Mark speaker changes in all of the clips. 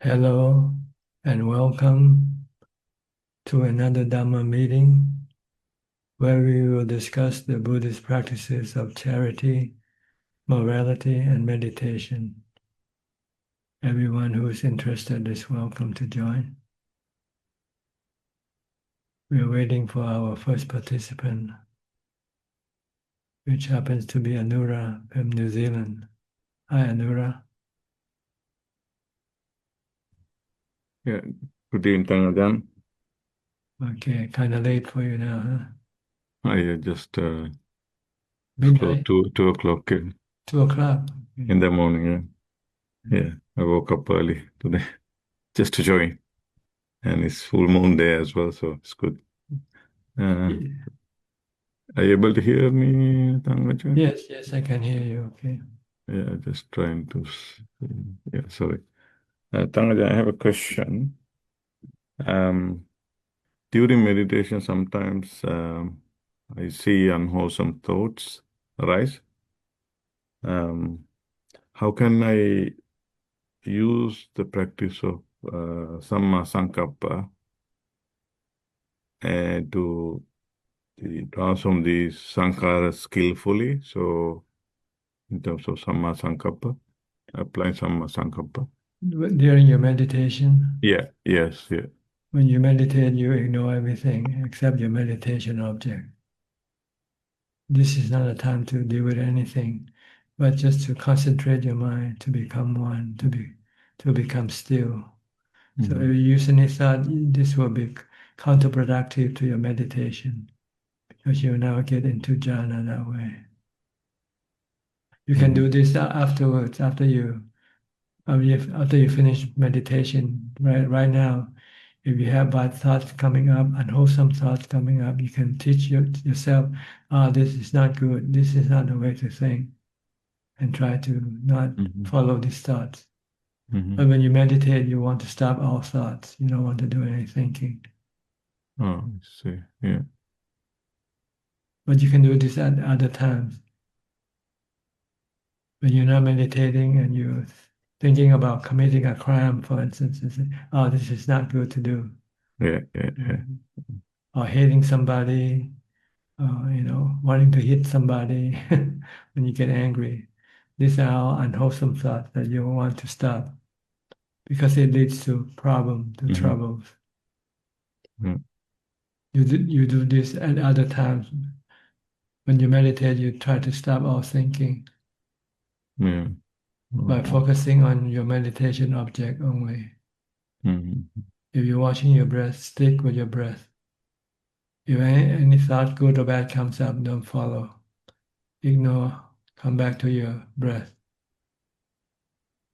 Speaker 1: Hello and welcome to another Dhamma meeting where we will discuss the Buddhist practices of charity, morality, and meditation. Everyone who is interested is welcome to join. We are waiting for our first participant, which happens to be Anura from New Zealand. Hi, Anura.
Speaker 2: Yeah, good evening, Ajahn.
Speaker 1: Okay, kind of late for you now, huh?
Speaker 2: I just close
Speaker 1: Midnight?
Speaker 2: 2 o'clock
Speaker 1: 2 o'clock?
Speaker 2: in the morning. Yeah, I woke up early today just to join, and it's full moon day as well, so it's good. Are you able to hear me, Ajahn?
Speaker 1: Yes, I can hear you. Okay.
Speaker 2: Yeah, just trying to. Yeah, sorry. Ajahn, I have a question. During meditation, sometimes I see unwholesome thoughts arise. How can I use the practice of Samma Sankappa and to transform these sankharas skillfully? So, in terms of Samma Sankappa, applying Samma Sankappa.
Speaker 1: During your meditation,
Speaker 2: Yeah, yes, yeah.
Speaker 1: when you meditate, you ignore everything except your meditation object. This is not a time to deal with anything, but just to concentrate your mind, to become one, to become still. So if you use any thought, this will be counterproductive to your meditation because you will now get into jhana that way. You can do this afterwards, after you finish meditation. Right now, if you have bad thoughts coming up, unwholesome thoughts coming up, you can teach yourself, this is not good, this is not the way to think, and try to not follow these thoughts. But when you meditate, you want to stop all thoughts. You don't want to do any thinking.
Speaker 2: Oh, I see. Yeah.
Speaker 1: But you can do this at other times. When you're not meditating and you're thinking about committing a crime, for instance, and say, this is not good to do.
Speaker 2: Yeah.
Speaker 1: Or hating somebody, wanting to hit somebody when you get angry. These are all unwholesome thoughts that you want to stop because it leads to problems, to troubles. You do this at other times. When you meditate, you try to stop all thinking by focusing on your meditation object only. If you're watching your breath, stick with your breath. If any thought, good or bad, comes up, don't follow. Ignore. Come back to your breath.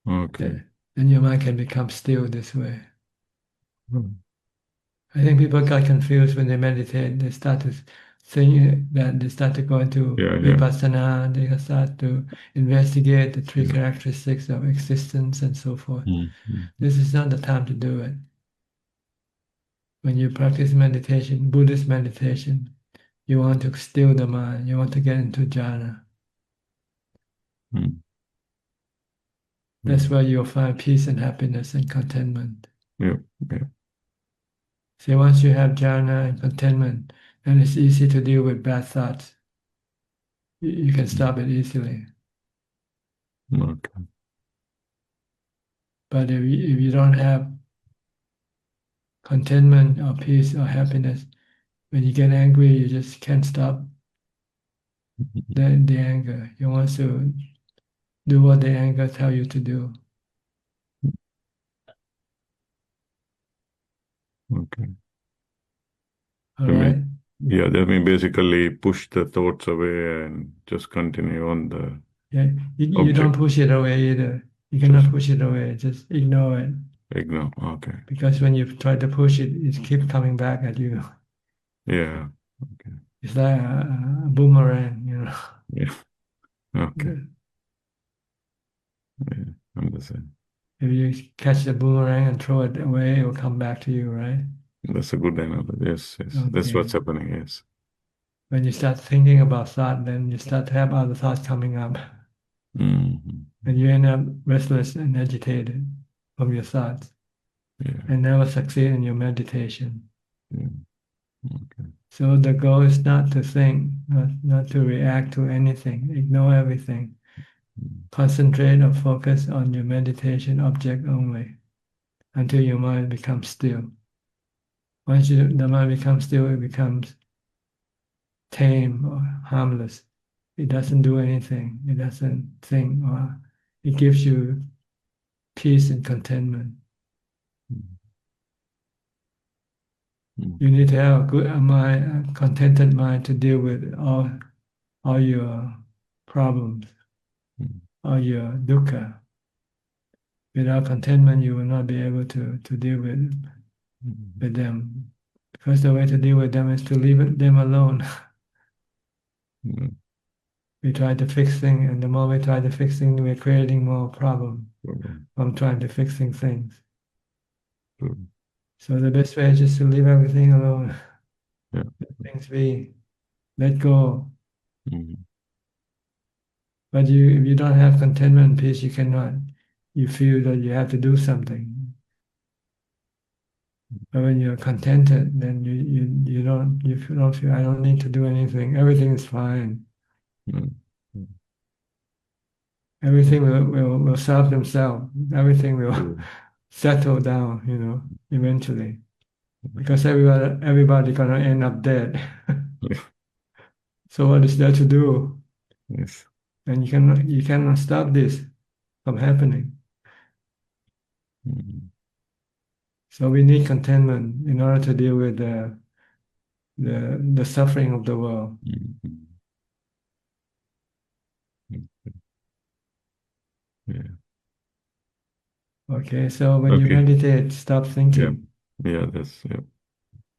Speaker 2: Okay.
Speaker 1: Then your mind can become still this way. I think people got confused when they meditate. They start to think that they start to go into vipassana. They start to investigate the three characteristics of existence and so forth. This is not the time to do it. When you practice meditation, Buddhist meditation, you want to still the mind. You want to get into jhana. That's where you'll find peace and happiness and contentment. So once you have jhana and contentment, then it's easy to deal with bad thoughts. You can stop it easily.
Speaker 2: Okay.
Speaker 1: But if you don't have contentment or peace or happiness, when you get angry, you just can't stop the anger. You want to do what the anger tells you to do.
Speaker 2: Okay.
Speaker 1: All right?
Speaker 2: Yeah, that means basically push the thoughts away and just continue on the
Speaker 1: Yeah, you don't push it away either. You cannot push it away. Just ignore it.
Speaker 2: Ignore. Okay.
Speaker 1: Because when you try to push it, it keeps coming back at you.
Speaker 2: Yeah. Okay.
Speaker 1: It's like a boomerang,
Speaker 2: Yeah. Okay. Yeah, understand.
Speaker 1: If you catch the boomerang and throw it away, it will come back to you, right?
Speaker 2: That's a good analogy. Yes.
Speaker 1: Okay.
Speaker 2: That's what's happening. Yes.
Speaker 1: When you start thinking about thought, then you start to have other thoughts coming up. And you end up restless and agitated from your thoughts.
Speaker 2: Yeah.
Speaker 1: and never succeed in your meditation.
Speaker 2: Yeah. Okay.
Speaker 1: So the goal is not to think, not to react to anything, ignore everything.
Speaker 2: Mm.
Speaker 1: Concentrate or focus on your meditation object only until your mind becomes still. Once the mind becomes still, it becomes tame or harmless. It doesn't do anything. It doesn't think, or it gives you peace and contentment.
Speaker 2: Mm. Mm.
Speaker 1: You need to have a good mind, a contented mind to deal with all your problems,
Speaker 2: Mm.
Speaker 1: all your dukkha. Without contentment, you will not be able to deal
Speaker 2: Mm.
Speaker 1: with them. Because the way to deal with them is to leave them alone.
Speaker 2: Mm.
Speaker 1: We try to fix things, and the more we try to fix things, we're creating more problems
Speaker 2: Problem.
Speaker 1: from trying to fixing things.
Speaker 2: Problem.
Speaker 1: So the best way is just to leave everything alone.
Speaker 2: Yeah.
Speaker 1: Let things be. Let go.
Speaker 2: Mm.
Speaker 1: But if you don't have contentment and peace, you cannot. You feel that you have to do something. But when you're contented, then you don't feel I don't need to do anything. Everything is fine.
Speaker 2: Mm. Mm.
Speaker 1: Everything will solve themselves. Everything will
Speaker 2: Mm.
Speaker 1: settle down, eventually. Because everybody gonna end up dead.
Speaker 2: Yeah.
Speaker 1: So what is there to do?
Speaker 2: Yes.
Speaker 1: And you cannot stop this from happening.
Speaker 2: Mm.
Speaker 1: So we need contentment in order to deal with the suffering of the world.
Speaker 2: Mm. Mm. Yeah.
Speaker 1: Okay, so when you
Speaker 2: Okay.
Speaker 1: meditate, stop
Speaker 2: Yeah.
Speaker 1: thinking.
Speaker 2: Yeah. That's yeah.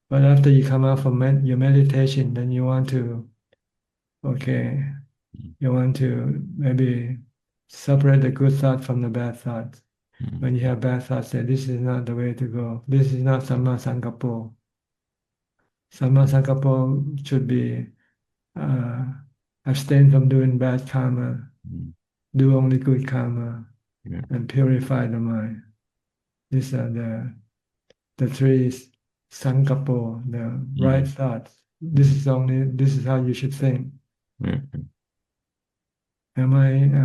Speaker 1: But after you come out from your meditation, then you want to, okay,
Speaker 2: Mm.
Speaker 1: you want to maybe separate the good thought from the bad thoughts. When
Speaker 2: Mm.
Speaker 1: you have bad thoughts, say, this is not the way to go. This is not Samma Sankappo. Samma Sankappo should be uh, abstain from doing bad karma,
Speaker 2: Mm.
Speaker 1: do only good karma,
Speaker 2: Yeah.
Speaker 1: and purify the mind. These are the three Sankappo, the right
Speaker 2: Mm.
Speaker 1: thoughts.
Speaker 2: Mm.
Speaker 1: This is how you should think.
Speaker 2: Yeah.
Speaker 1: Am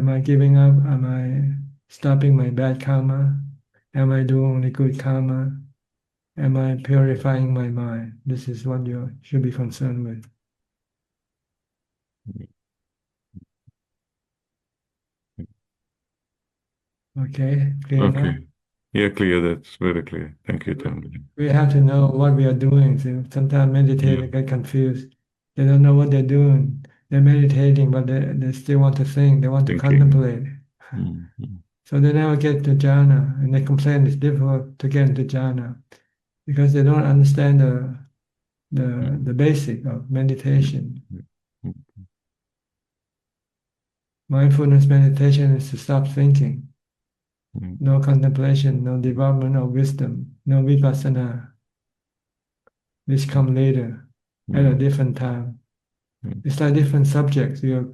Speaker 1: I giving up? Am I stopping my bad karma? Am I doing only good karma? Am I purifying my mind? This is what you should be concerned with. Okay, clear enough?
Speaker 2: Okay. Yeah, clear. That's very clear. Thank you, Tam.
Speaker 1: We have to know what we are doing. So sometimes
Speaker 2: Yeah.
Speaker 1: meditators get confused. They don't know what they're doing. They're meditating, but they still want to think. They want to
Speaker 2: Thinking.
Speaker 1: contemplate.
Speaker 2: Mm. Mm.
Speaker 1: So they never get to jhana, and they complain it's difficult to get into jhana because they don't understand the
Speaker 2: Mm.
Speaker 1: basic of
Speaker 2: Mm.
Speaker 1: meditation.
Speaker 2: Mm.
Speaker 1: Mindfulness meditation is to stop thinking.
Speaker 2: Mm.
Speaker 1: No contemplation, no development of wisdom, no vipassana. This come later at a
Speaker 2: Mm.
Speaker 1: different time.
Speaker 2: Mm.
Speaker 1: It's like different subjects. You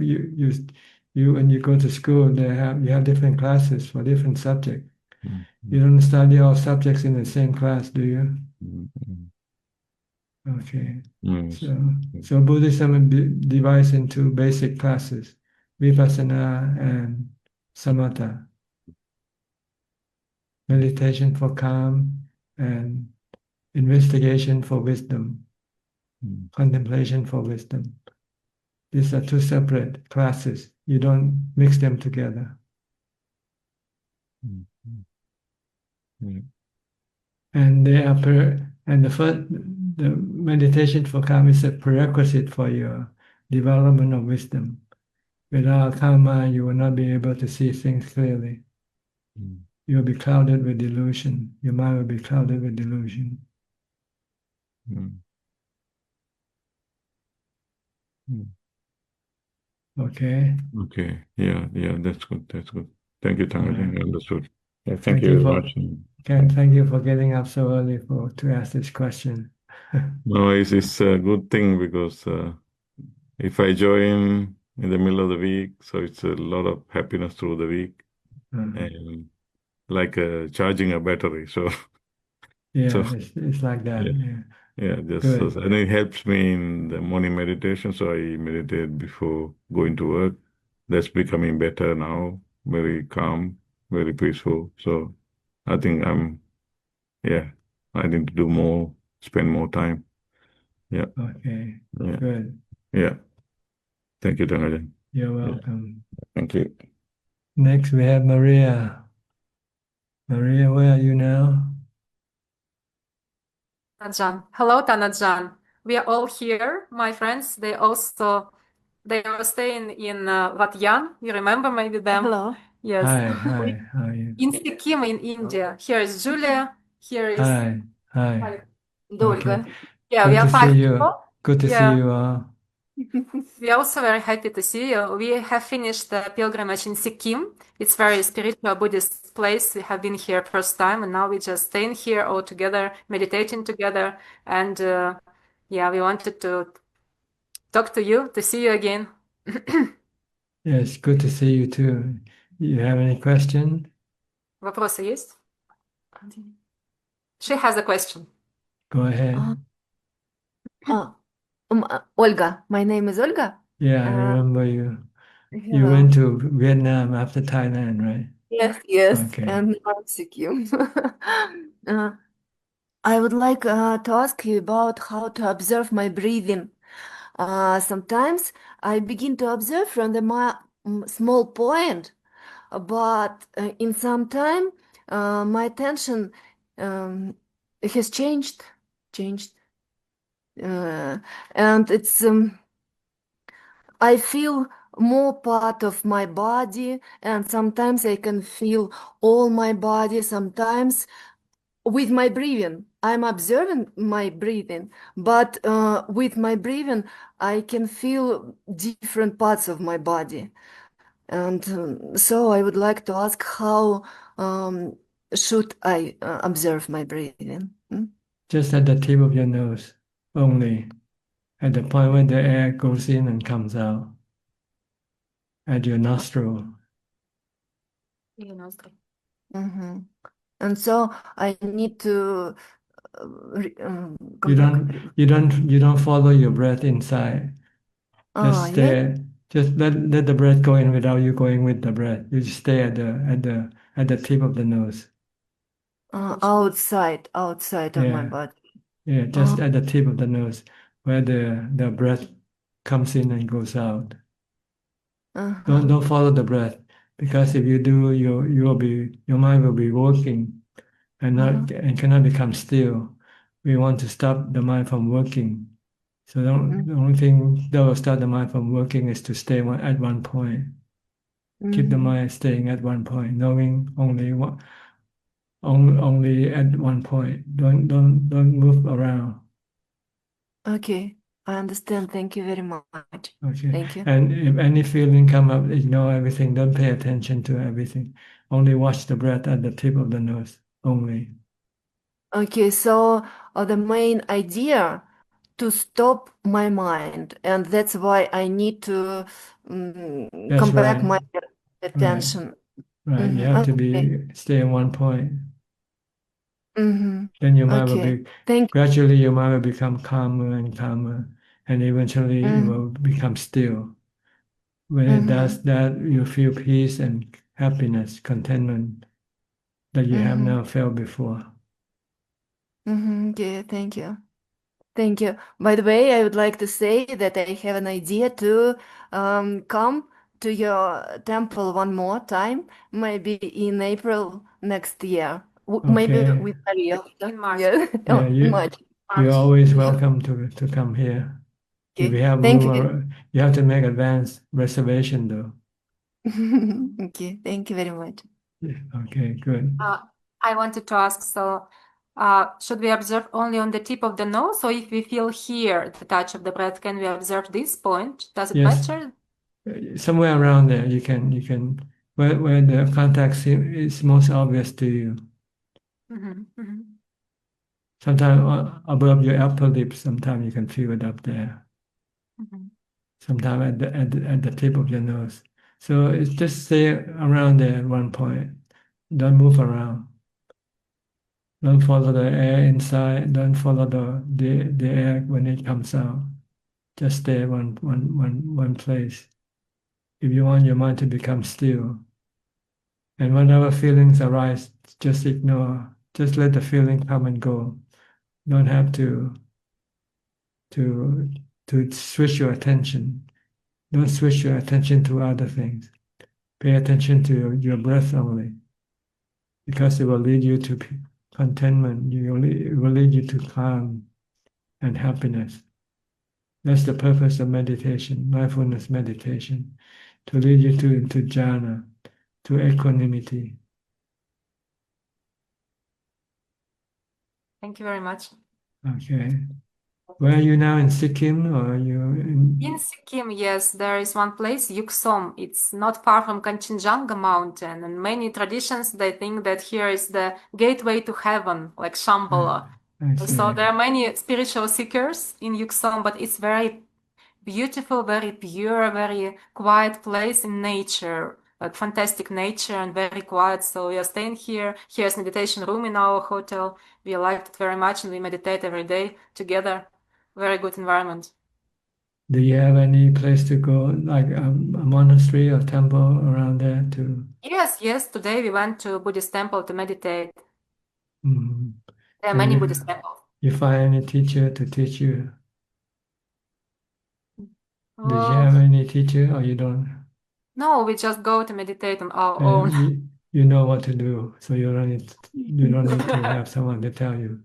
Speaker 1: when you go to school, you have different classes for different subjects.
Speaker 2: Mm.
Speaker 1: You
Speaker 2: Mm.
Speaker 1: don't study all subjects in the same class, do you?
Speaker 2: Mm. Mm.
Speaker 1: Okay.
Speaker 2: Yes.
Speaker 1: So Buddhism divides into basic classes, vipassana and samatha, meditation for calm and investigation for wisdom,
Speaker 2: Mm.
Speaker 1: contemplation for wisdom. These are two separate classes. You don't mix them together.
Speaker 2: Mm. Mm.
Speaker 1: And the meditation for karma is a prerequisite for your development of wisdom. Without karma, you will not be able to see things clearly.
Speaker 2: Mm.
Speaker 1: You will be clouded with delusion. Your mind will be clouded with delusion.
Speaker 2: Mm. Mm.
Speaker 1: Okay.
Speaker 2: Okay. Yeah. Yeah. That's good. That's good. Thank you,
Speaker 1: Uh,
Speaker 2: Tangaling. I understood. Yeah, thank
Speaker 1: thank
Speaker 2: you
Speaker 1: you
Speaker 2: very
Speaker 1: for
Speaker 2: much.
Speaker 1: thank you for getting up so early to ask this question.
Speaker 2: No, it's a good thing because if I join in the middle of the week, so it's a lot of happiness through the week
Speaker 1: Uh,
Speaker 2: and like charging a battery. So So
Speaker 1: it's like that.
Speaker 2: yeah,
Speaker 1: Yeah,
Speaker 2: yeah, just
Speaker 1: good.
Speaker 2: and it helps me in the morning meditation. So I meditate before going to work. That's becoming better now. Very calm, very peaceful. So I think yeah, I need to do more, spend more time. Yeah,
Speaker 1: Okay,
Speaker 2: yeah,
Speaker 1: good.
Speaker 2: yeah. Thank you, Dhangajan.
Speaker 1: You're
Speaker 2: Yeah,
Speaker 1: welcome.
Speaker 2: thank you.
Speaker 1: Next, we have Maria. Maria, where are you now?
Speaker 3: Tanajan. Hello, Tanajan. We are all here, my friends. They are staying in Wat Yan. You remember maybe them?
Speaker 4: Hello.
Speaker 3: Yes.
Speaker 1: Hi, how are you?
Speaker 3: In Sikkim, in India. Here is Julia. Here is
Speaker 1: Hi.
Speaker 4: Долго.
Speaker 3: yeah. We
Speaker 1: Good
Speaker 3: are
Speaker 1: to see
Speaker 3: 5
Speaker 1: you.
Speaker 3: people.
Speaker 1: Good to see
Speaker 3: Yeah.
Speaker 1: you all.
Speaker 3: We are also very happy to see you. We have finished the pilgrimage in Sikkim. It's very spiritual Buddhist place. We have been here first time, and now we just staying here all together, meditating together, and yeah, we wanted to talk to you, to see you again.
Speaker 1: Yes, good to see you too. You have any question?
Speaker 3: Вопросы есть? She has a question.
Speaker 1: Go ahead.
Speaker 4: Uh, Olga. My name is Olga.
Speaker 1: Yeah, I remember you. You
Speaker 4: Hello.
Speaker 1: went to Vietnam after Thailand, right?
Speaker 4: Yes,
Speaker 1: Okay.
Speaker 4: and I'm Sikkim. I would like to ask you about how to observe my breathing. Sometimes I begin to observe from the small point, but in some time my attention has changed, and it's I feel more part of my body, and sometimes I can feel all my body. Sometimes with my breathing, I'm observing my breathing, but with my breathing, I can feel different parts of my body. And so I would like to ask how should I observe my breathing?
Speaker 1: Just at the tip of your nose only, at the point where the air goes in and comes out, at your nostril.
Speaker 4: Mm-hmm. And so I need to
Speaker 1: You don't follow your breath inside. Just
Speaker 4: yes.
Speaker 1: stay. Just let the breath go in without you going with the breath. You just stay at the tip of the nose.
Speaker 4: Outside of my body.
Speaker 1: Yeah, just at the tip of the nose, where the breath comes in and goes out. Don't follow the breath, because if you do, your mind will be working and cannot become still. We want to stop the mind from working. So the only thing that will stop the mind from working is to stay at one point. Keep the mind staying at one point, knowing only at one point. Don't move around.
Speaker 4: Okay, I understand. Thank you very much.
Speaker 1: Okay.
Speaker 4: Thank you.
Speaker 1: And if any feeling come up, ignore everything. Don't pay attention to everything. Only watch the breath at the tip of the nose only.
Speaker 4: Okay, so the main idea to stop my mind, and that's why I need to
Speaker 1: That's
Speaker 4: come back
Speaker 1: right.
Speaker 4: my attention.
Speaker 1: Right. You have to stay in one point. Then your mind will
Speaker 4: Okay.
Speaker 1: gradually your mind will become calmer and calmer, and eventually it will become still. When it does that, you feel peace and happiness, contentment that you have never felt before.
Speaker 4: Okay, thank you. Thank you. By the way, I would like to say that I have an idea to come to your temple one more time, maybe in April next year. Maybe
Speaker 1: Okay.
Speaker 4: with Maria.
Speaker 3: In March.
Speaker 4: Yeah.
Speaker 1: Yeah,
Speaker 4: March.
Speaker 1: you're always welcome to come here. If
Speaker 4: Okay.
Speaker 1: we have
Speaker 4: Thank
Speaker 1: room,
Speaker 4: you.
Speaker 1: you have to make advance reservation though.
Speaker 4: Okay, thank you very much.
Speaker 1: Yeah, okay, good.
Speaker 3: I wanted to ask, so should we observe only on the tip of the nose, or if we feel here the touch of the breath, can we observe this point? Does it
Speaker 1: Yes.
Speaker 3: matter?
Speaker 1: Somewhere around there, you can where the contact is most obvious to you. Sometimes above your upper lip, sometimes you can feel it up there. Sometimes at the tip of your nose. So it's just stay around there at one point. Don't move around. Don't follow the air inside. Don't follow the air when it comes out. Just stay one place. If you want your mind to become still, and whenever feelings arise, just ignore. Just let the feeling come and go. Don't have to switch your attention. Don't switch your attention to other things. Pay attention to your breath only, because it will lead you to contentment. It will lead you to calm and happiness. That's the purpose of meditation, mindfulness meditation, to lead you into jhana, to equanimity.
Speaker 3: Thank you very much.
Speaker 1: Okay. Where are you now, in Sikkim, or are you
Speaker 3: In Sikkim, yes, there is one place, Yuksom. It's not far from Kanchenjunga mountain, and many traditions, they think that here is the gateway to heaven, like Shambhala.
Speaker 1: I see.
Speaker 3: So there are many spiritual seekers in Yuksom, but it's very beautiful, very pure, very quiet place in nature, like fantastic nature and very quiet. So we are staying here. Here's meditation room in our hotel. We liked it very much, and we meditate every day together. Very good environment.
Speaker 1: Do you have any place to go, like a monastery or temple around there to?
Speaker 3: Yes. Today we went to Buddhist temple to meditate.
Speaker 1: Mhm.
Speaker 3: There are
Speaker 1: And
Speaker 3: many
Speaker 1: you-
Speaker 3: Buddhist temples.
Speaker 1: You find any teacher to teach you? Did you
Speaker 3: Oh,
Speaker 1: have any teacher, or you don't?
Speaker 3: no, we just go to meditate on our own.
Speaker 1: You know what to do, so you don't need to have someone to tell you.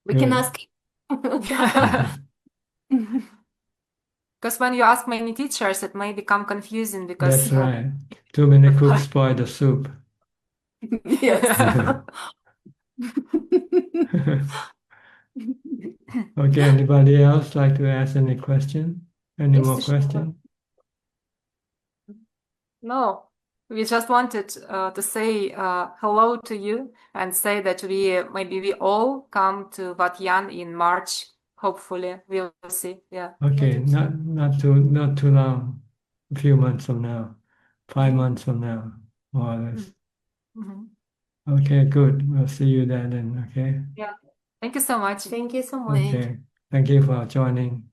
Speaker 4: We can
Speaker 1: Good.
Speaker 4: ask
Speaker 3: Because when you ask many teachers, it may become confusing because
Speaker 1: That's right. Too many cooks spoil the soup.
Speaker 4: Yes.
Speaker 1: Okay, anybody else like to ask any question? Any
Speaker 4: Yes,
Speaker 1: more
Speaker 4: sure.
Speaker 1: question?
Speaker 3: No, we just wanted to say hello to you and say that maybe we all come to Wat Yan in March. Hopefully, we'll see. Yeah.
Speaker 1: Okay, not too long. A few months from now, 5 months from now, more or less.
Speaker 3: Mhm.
Speaker 1: Okay, good. We'll see you then. Okay.
Speaker 3: Yeah. Thank you so much.
Speaker 4: Thank you so much.
Speaker 1: Okay. Thank you for joining.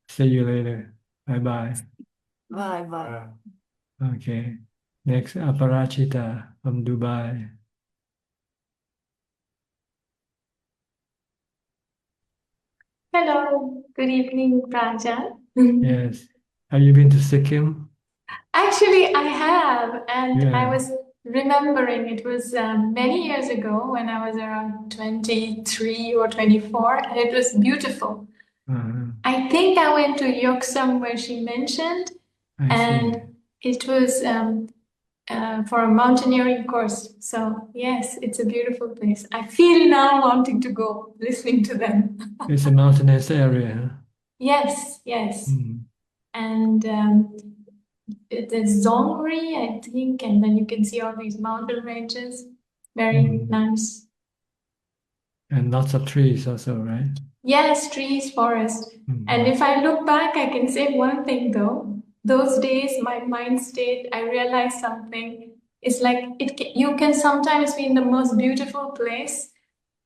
Speaker 1: See you later. Bye.
Speaker 4: Bye.
Speaker 1: Okay. Next, Aparachita from Dubai.
Speaker 5: Hello, good evening, Praja.
Speaker 1: Yes. Have you been to Sikkim?
Speaker 5: Actually, I have, and I
Speaker 1: Yeah.
Speaker 5: was remembering it was many years ago when I was around 23 or 24, and it was beautiful.
Speaker 1: Uh-huh.
Speaker 5: I think I went to Yoksam where she mentioned,
Speaker 1: I see.
Speaker 5: and it was for a mountaineering course. So, yes, it's a beautiful place. I feel now wanting to go listening to them.
Speaker 1: It's a mountainous area.
Speaker 5: Yes.
Speaker 1: Mm.
Speaker 5: And there's Zongri, I think, and then you can see all these mountain ranges. Very nice.
Speaker 1: And lots of trees also, right?
Speaker 5: Yes, trees, forest. And if I look back, I can say one thing though. Those days, my mind state, I realized something. It's like you can sometimes be in the most beautiful place,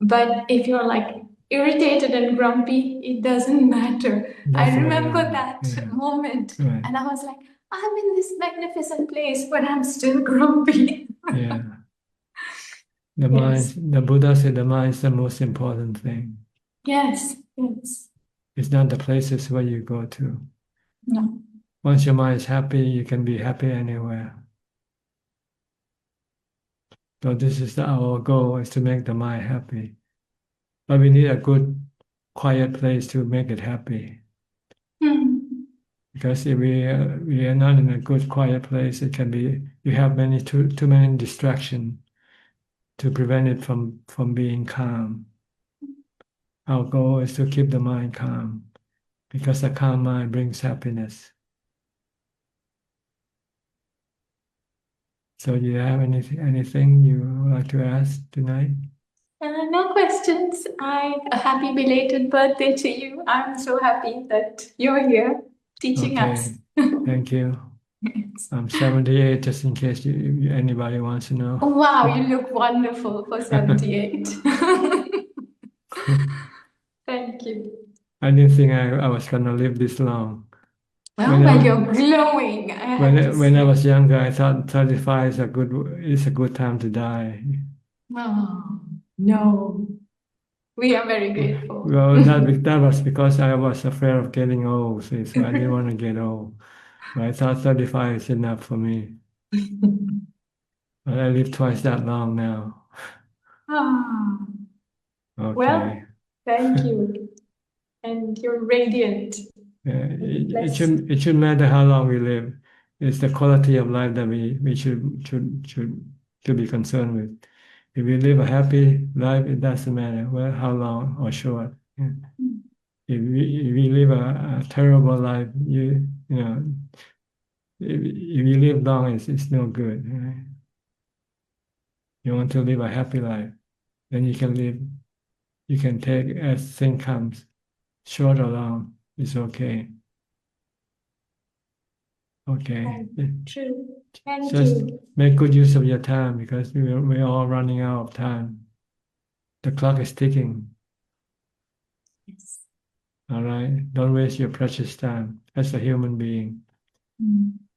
Speaker 5: but if you're like irritated and grumpy, it doesn't matter. I
Speaker 1: Definitely,
Speaker 5: remember that
Speaker 1: yeah.
Speaker 5: moment,
Speaker 1: Right.
Speaker 5: and I was like, I'm in this magnificent place, but I'm still grumpy.
Speaker 1: Yeah. The
Speaker 5: Yes.
Speaker 1: mind, the Buddha said the mind is the most important thing.
Speaker 5: Yes.
Speaker 1: It's not the places where you go to.
Speaker 5: No.
Speaker 1: Once your mind is happy, you can be happy anywhere. So this is our goal, is to make the mind happy. But we need a good, quiet place to make it happy. Because if we are not in a good, quiet place, it can be, you have too many distractions to prevent it from being calm. Our goal is to keep the mind calm, because a calm mind brings happiness. So do you have anything you would like to ask tonight?
Speaker 5: No questions. A happy belated birthday to you. I'm so happy that you're here teaching us.
Speaker 1: Thank you. I'm 78, just in case anybody wants to know.
Speaker 5: Oh, wow, you look wonderful for 78. Thank you.
Speaker 1: I didn't think I was going to live this long.
Speaker 5: Oh, but you're glowing. I have to
Speaker 1: When I
Speaker 5: say.
Speaker 1: was younger, I thought 35 is a good time to die.
Speaker 5: Oh, no. We are very grateful.
Speaker 1: Well, that was because I was afraid of getting old, see, so I didn't want to get old. But I thought 35 is enough for me. But I lived twice that long now.
Speaker 5: Ah,
Speaker 1: Okay.
Speaker 5: well, thank you. And you're radiant.
Speaker 1: It shouldn't matter how long we live. It's the quality of life that we should be concerned with. If we live a happy life, it doesn't matter how long or short. Yeah. If we live a terrible life, you know, if you live long, it's no good. Right? You want to live a happy life, then you can take as thing comes, short or long, it's okay. Okay.
Speaker 5: True. Thank
Speaker 1: Just
Speaker 5: you.
Speaker 1: make good use of your time because we're all running out of time. The clock is ticking.
Speaker 5: Yes.
Speaker 1: All right. Don't waste your precious time as a human being.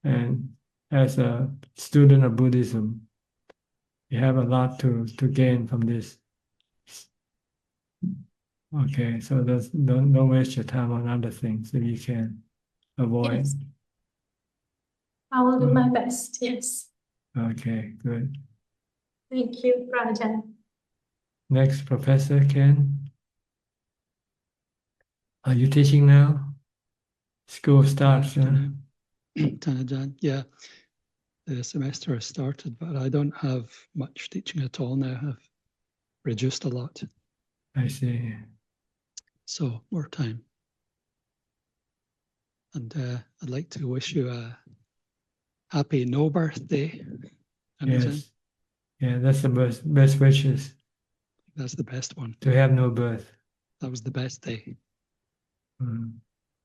Speaker 1: And as a student of Buddhism, you have a lot to gain from this. Okay, so don't waste your time on other things if you can avoid.
Speaker 5: Yes. I will do my best. Yes.
Speaker 1: Okay, good.
Speaker 5: Thank you, Rajan.
Speaker 1: Next, Professor Ken. Are you teaching now? School starts.
Speaker 6: Tanajan, yeah. The semester has started, but I don't have much teaching at all now. I've reduced a lot.
Speaker 1: I see.
Speaker 6: So more time. And I'd like to wish you a happy no birthday, Tanajan.
Speaker 1: Yes. Yeah, that's the best wishes.
Speaker 6: That's the best one.
Speaker 1: To have no birth.
Speaker 6: That was the best day.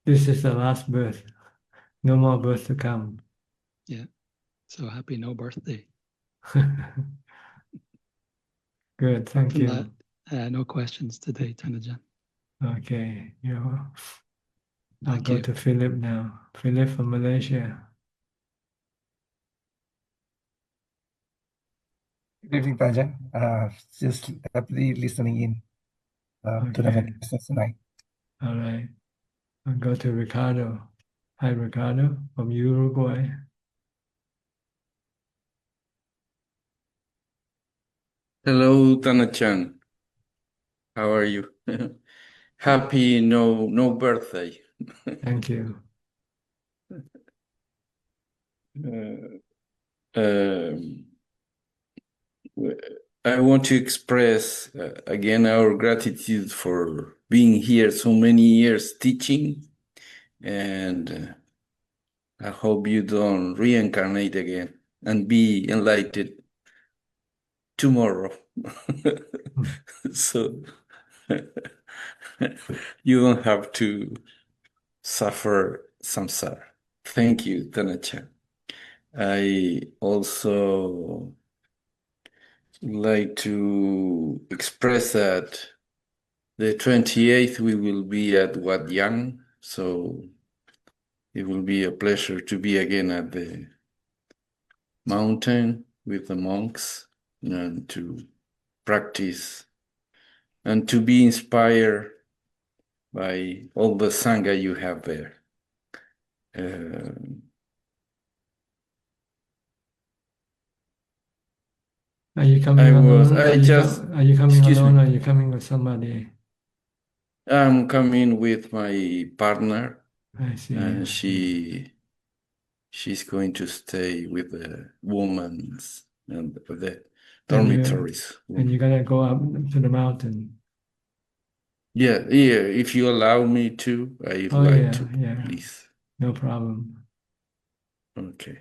Speaker 1: This is the last birth. No more birth to come.
Speaker 6: Yeah. So happy no birthday.
Speaker 1: Good, thank you.
Speaker 6: That, no questions today, Tanajan.
Speaker 1: Okay, yeah. I'll
Speaker 6: Thank
Speaker 1: go
Speaker 6: you.
Speaker 1: to Philip now. Philip from Malaysia.
Speaker 7: Good evening, Ajahn. Just happily listening in to the
Speaker 1: Okay.
Speaker 7: meditation tonight.
Speaker 1: All right. I'll go to Ricardo. Hi, Ricardo from Uruguay.
Speaker 8: Hello, Tana-chan. How are you? Happy no birthday.
Speaker 1: Thank you.
Speaker 8: I want to express again our gratitude for being here so many years teaching, and I hope you don't reincarnate again and be enlightened tomorrow. So you don't have to suffer samsara. Thank you, Tana-chan. I also like to express that the 28th we will be at Wat Yang, so it will be a pleasure to be again at the mountain with the monks and to practice and to be inspired by all the Sangha you have there.
Speaker 1: Are you coming alone? Are you coming
Speaker 8: excuse
Speaker 1: alone
Speaker 8: me.
Speaker 1: or are you coming with somebody?
Speaker 8: I'm coming with my partner.
Speaker 1: I see.
Speaker 8: And she's going to stay with the women and the dormitories.
Speaker 1: And you're gonna go up to the mountain.
Speaker 8: Yeah. If you allow me to, I'd like to.
Speaker 1: Yeah.
Speaker 8: Please.
Speaker 1: No problem.
Speaker 8: Okay.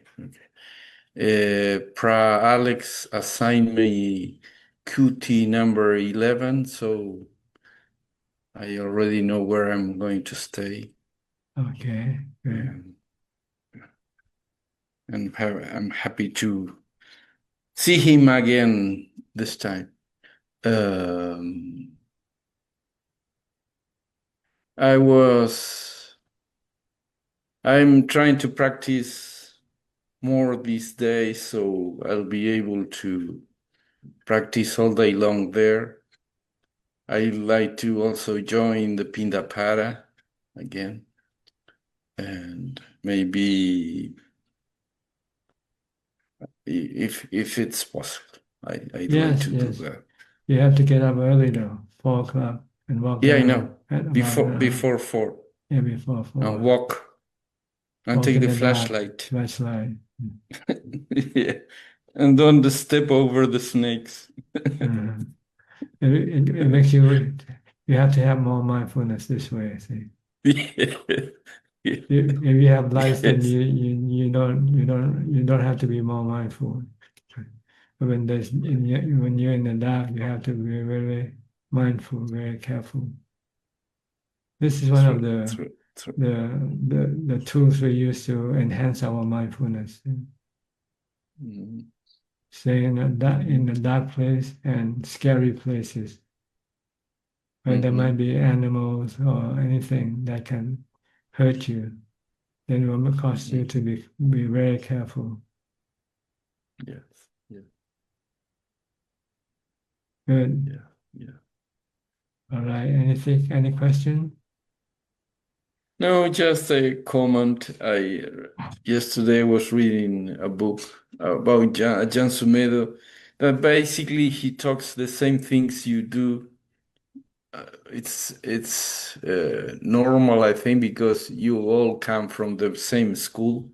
Speaker 8: Alex assigned me QT number 11, so I already know where I'm going to stay.
Speaker 1: Okay, good.
Speaker 8: and I'm happy to see him again this time. I'm trying to practice more these days, so I'll be able to practice all day long there. I like to also join the Pindapara again, and maybe if it's possible, I'd like
Speaker 1: Yes,
Speaker 8: to do
Speaker 1: yes.
Speaker 8: that.
Speaker 1: You have to get up early though, 4 o'clock, and walk
Speaker 8: Yeah, I
Speaker 1: around
Speaker 8: know.
Speaker 1: at about
Speaker 8: Before 4,
Speaker 1: yeah, before 4.
Speaker 8: and walk and
Speaker 1: Walk
Speaker 8: take
Speaker 1: in
Speaker 8: the
Speaker 1: dark,
Speaker 8: flashlight.
Speaker 1: flashlight.
Speaker 8: Yeah, and don't step over the snakes.
Speaker 1: Uh, it makes you have to have more mindfulness this way, I think.
Speaker 8: Yeah.
Speaker 1: If you have lights, then
Speaker 8: Yes.
Speaker 1: you don't have to be more mindful. When when you're in the dark, you have to be very mindful, very careful. This is one of
Speaker 8: True.
Speaker 1: the tools we use to enhance our mindfulness.
Speaker 8: Mhm.
Speaker 1: Stay in a dark place and scary places where there might be animals or anything that can hurt you. Then it will cause you to be very careful.
Speaker 8: Yes. Yeah.
Speaker 1: Good.
Speaker 8: Yeah.
Speaker 1: All right. Any question?
Speaker 8: No, just a comment. Yesterday was reading a book about Ajahn Sumedho, that basically he talks the same things you do. It's normal, I think, because you all come from the same school.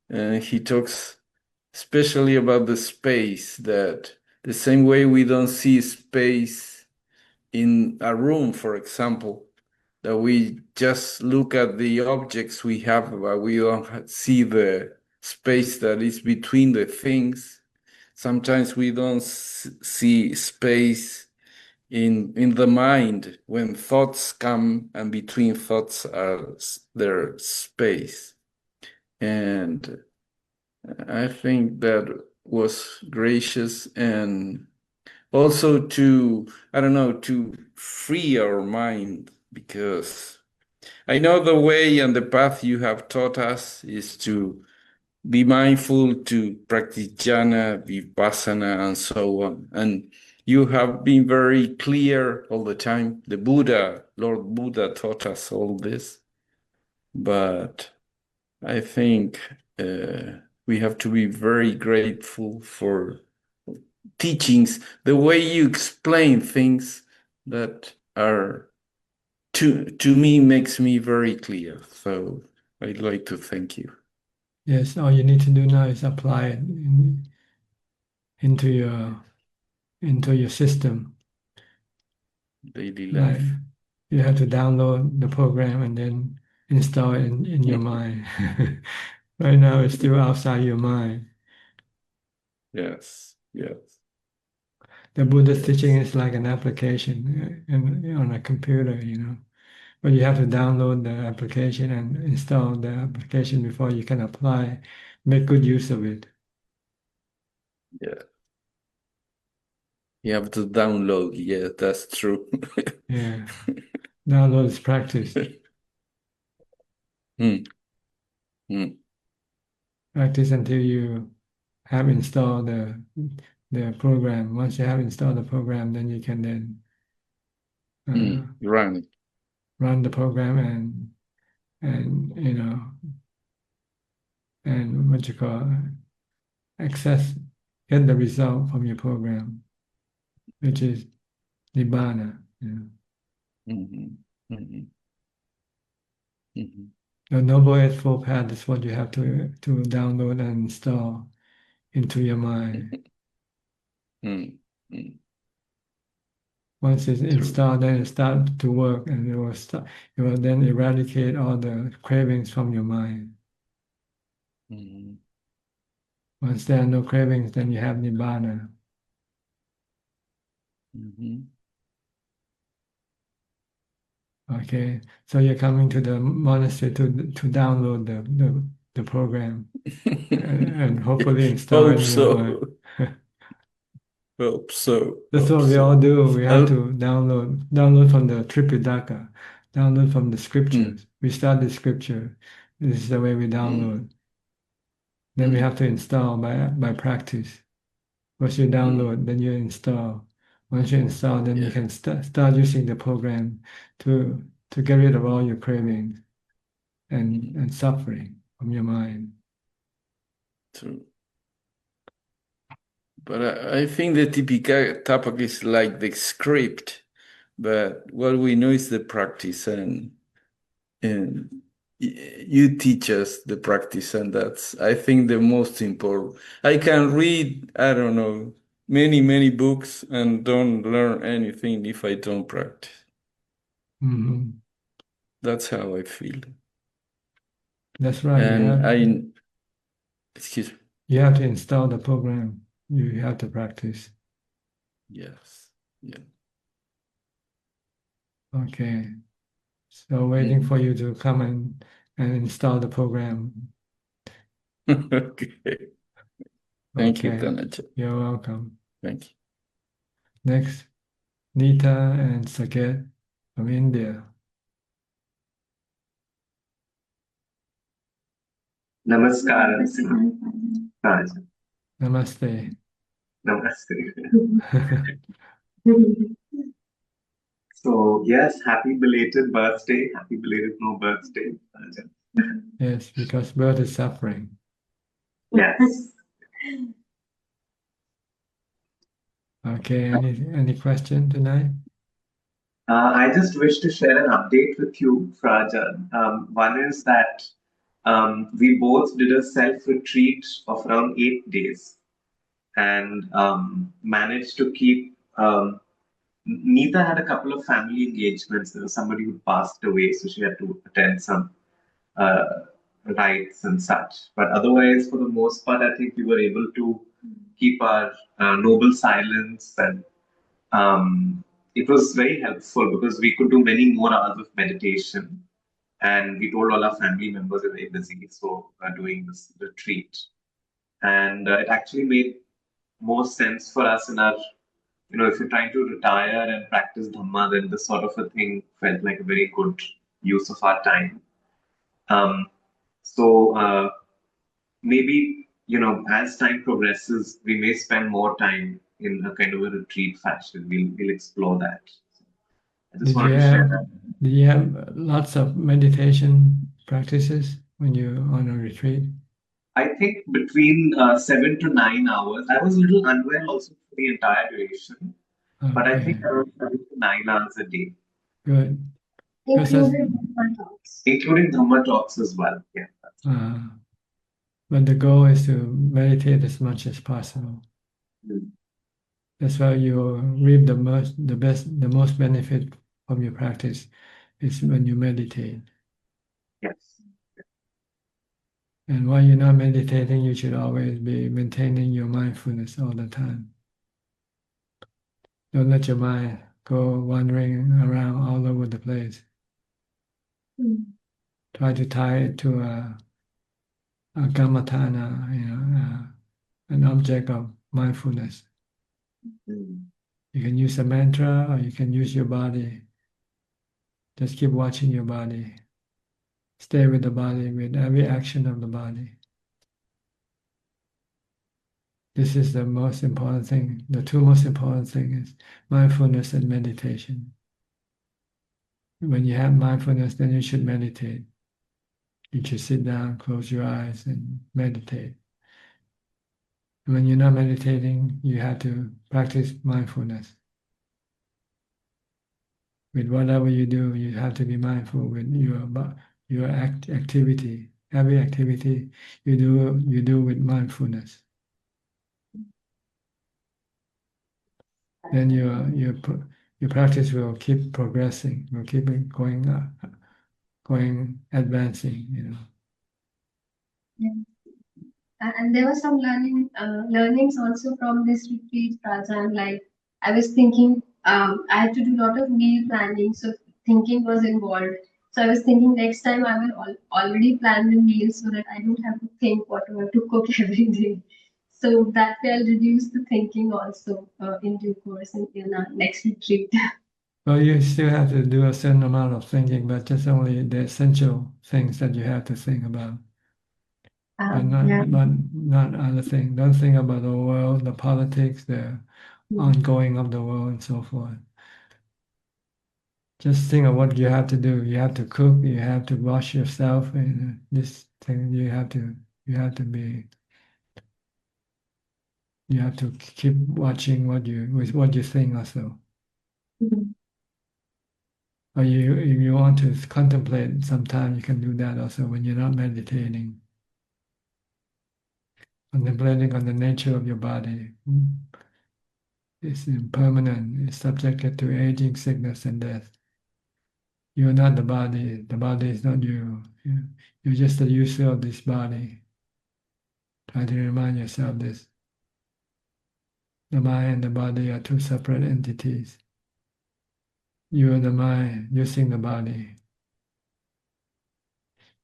Speaker 8: And he talks especially about the space, that the same way we don't see space in a room, for example, that we just look at the objects we have, but we don't see the space that is between the things. Sometimes we don't see space in the mind when thoughts come, and between thoughts are there space. And I think that was gracious, and also to free our mind, because I know the way and the path you have taught us is to be mindful, to practice jhana, vipassana, and so on. And you have been very clear all the time. The Lord Buddha taught us all this. But I think we have to be very grateful for teachings, the way you explain things that are, to me, makes me very clear. So I'd like to thank you.
Speaker 1: Yes. All you need to do now is apply it into your system.
Speaker 8: Daily
Speaker 1: Like
Speaker 8: life.
Speaker 1: you have to download the program and then install it in your mind. Right now, it's still outside your mind.
Speaker 8: Yes.
Speaker 1: The Buddha's teaching is like an application on a computer, but you have to download the application and install the application before you can apply, make good use of it.
Speaker 8: Yeah. You have to download. Yeah, that's true.
Speaker 1: Yeah. Download is practice. Practice until you have installed the program. Once you have installed the program, then you can then run the program and and what you call get the result from your program, which is nibbana. The Noble Eightfold Path is what you have to download and install into your mind. Once it's installed, then it starts to work, and it will then eradicate all the cravings from your mind. Once there are no cravings, then you have nibbana. Okay, so you're coming to the monastery to download the program and hopefully install it
Speaker 8: Hope
Speaker 1: in your
Speaker 8: so.
Speaker 1: mind.
Speaker 8: Hope so.
Speaker 1: That's
Speaker 8: Hope
Speaker 1: what we
Speaker 8: so.
Speaker 1: all do. We have
Speaker 8: I'll-
Speaker 1: to download from the Tripitaka, download from the scriptures. We start the scripture. This is the way we download. Then we have to install by practice. Once you download, then you install. Once you install, then you
Speaker 8: Yeah.
Speaker 1: can start using the program to get rid of all your cravings and suffering from your mind.
Speaker 8: True. But I think the Tipika Tapak is like the script, but what we know is the practice, and you teach us the practice, and that's, I think, the most important. I can read, I don't know, many books and don't learn anything if I don't practice.
Speaker 1: Mm-hmm.
Speaker 8: That's how I feel.
Speaker 1: That's right.
Speaker 8: And excuse me.
Speaker 1: You have to install the program. You have to practice.
Speaker 8: Yes. Yeah.
Speaker 1: Okay. So waiting for you to come and install the program.
Speaker 8: Okay. Thank you,
Speaker 1: Okay.
Speaker 8: Tanacha.
Speaker 1: You're welcome.
Speaker 8: Thank you.
Speaker 1: Next, Nita and Saket from India.
Speaker 9: Namaskaram.
Speaker 1: Namaste.
Speaker 9: Namaste. So, yes, happy belated birthday. Happy belated no birthday.
Speaker 1: Yes, because birth is suffering.
Speaker 9: Yes.
Speaker 1: Okay, any question tonight?
Speaker 9: I just wish to share an update with you, Frajan. One is that we both did a self-retreat of around 8 days and managed to keep. Neeta had a couple of family engagements. There was somebody who passed away, so she had to attend some rites and such. But otherwise, for the most part, I think we were able to keep our noble silence, and it was very helpful because we could do many more hours of meditation. And we told all our family members are very busy, so doing this retreat. And it actually made more sense for us in our, if you're trying to retire and practice Dhamma, then this sort of a thing felt like a very good use of our time. So maybe, as time progresses, we may spend more time in a kind of a retreat fashion. We'll explore that. I just wanted to share that.
Speaker 1: Did you have lots of meditation practices when you're on a retreat?
Speaker 9: I think between 7 to 9 hours. I was a little unwell also for the entire duration, but I think around 7 to 9 hours a day.
Speaker 1: Good.
Speaker 9: Including Dhamma talks. Including Dhamma talks as well. Yeah.
Speaker 1: But the goal is to meditate as much as possible. That's why you reap the most benefit from your practice is when you meditate.
Speaker 9: Yes.
Speaker 1: And while you're not meditating, you should always be maintaining your mindfulness all the time. Don't let your mind go wandering around all over the place. Try to tie it to a kammatthana, an object of mindfulness. You can use a mantra or you can use your body. Just keep watching your body. Stay with the body, with every action of the body. This is the most important thing. The two most important things is mindfulness and meditation. When you have mindfulness, then you should meditate. You should sit down, close your eyes, and meditate. When you're not meditating, you have to practice mindfulness. With whatever you do, you have to be mindful with your activity. Every activity you do with mindfulness. Then your practice will keep progressing, will keep it going up, advancing.
Speaker 10: Yeah. And there were some learnings also from this retreat, Rajan. Like I was thinking, I had to do a lot of meal planning, so thinking was involved. So I was thinking next time I will already plan the meal so that I don't have to think what I have to cook every day. So that way I'll reduce the thinking also in due course in our next retreat.
Speaker 1: Well, you still have to do a certain amount of thinking, but just only the essential things that you have to think about. But not other things. Don't think about the world, the politics, the ongoing of the world, and so forth. Just think of what you have to do. You have to cook. You have to wash yourself, and this thing you have to keep watching what you think also. Or if you want to contemplate, sometimes you can do that also when you're not meditating. Contemplating on the nature of your body. It's impermanent. It's subjected to aging, sickness, and death. You're not the body. The body is not you. You're just the user of this body. Try to remind yourself this. The mind and the body are two separate entities. You are the mind using the body.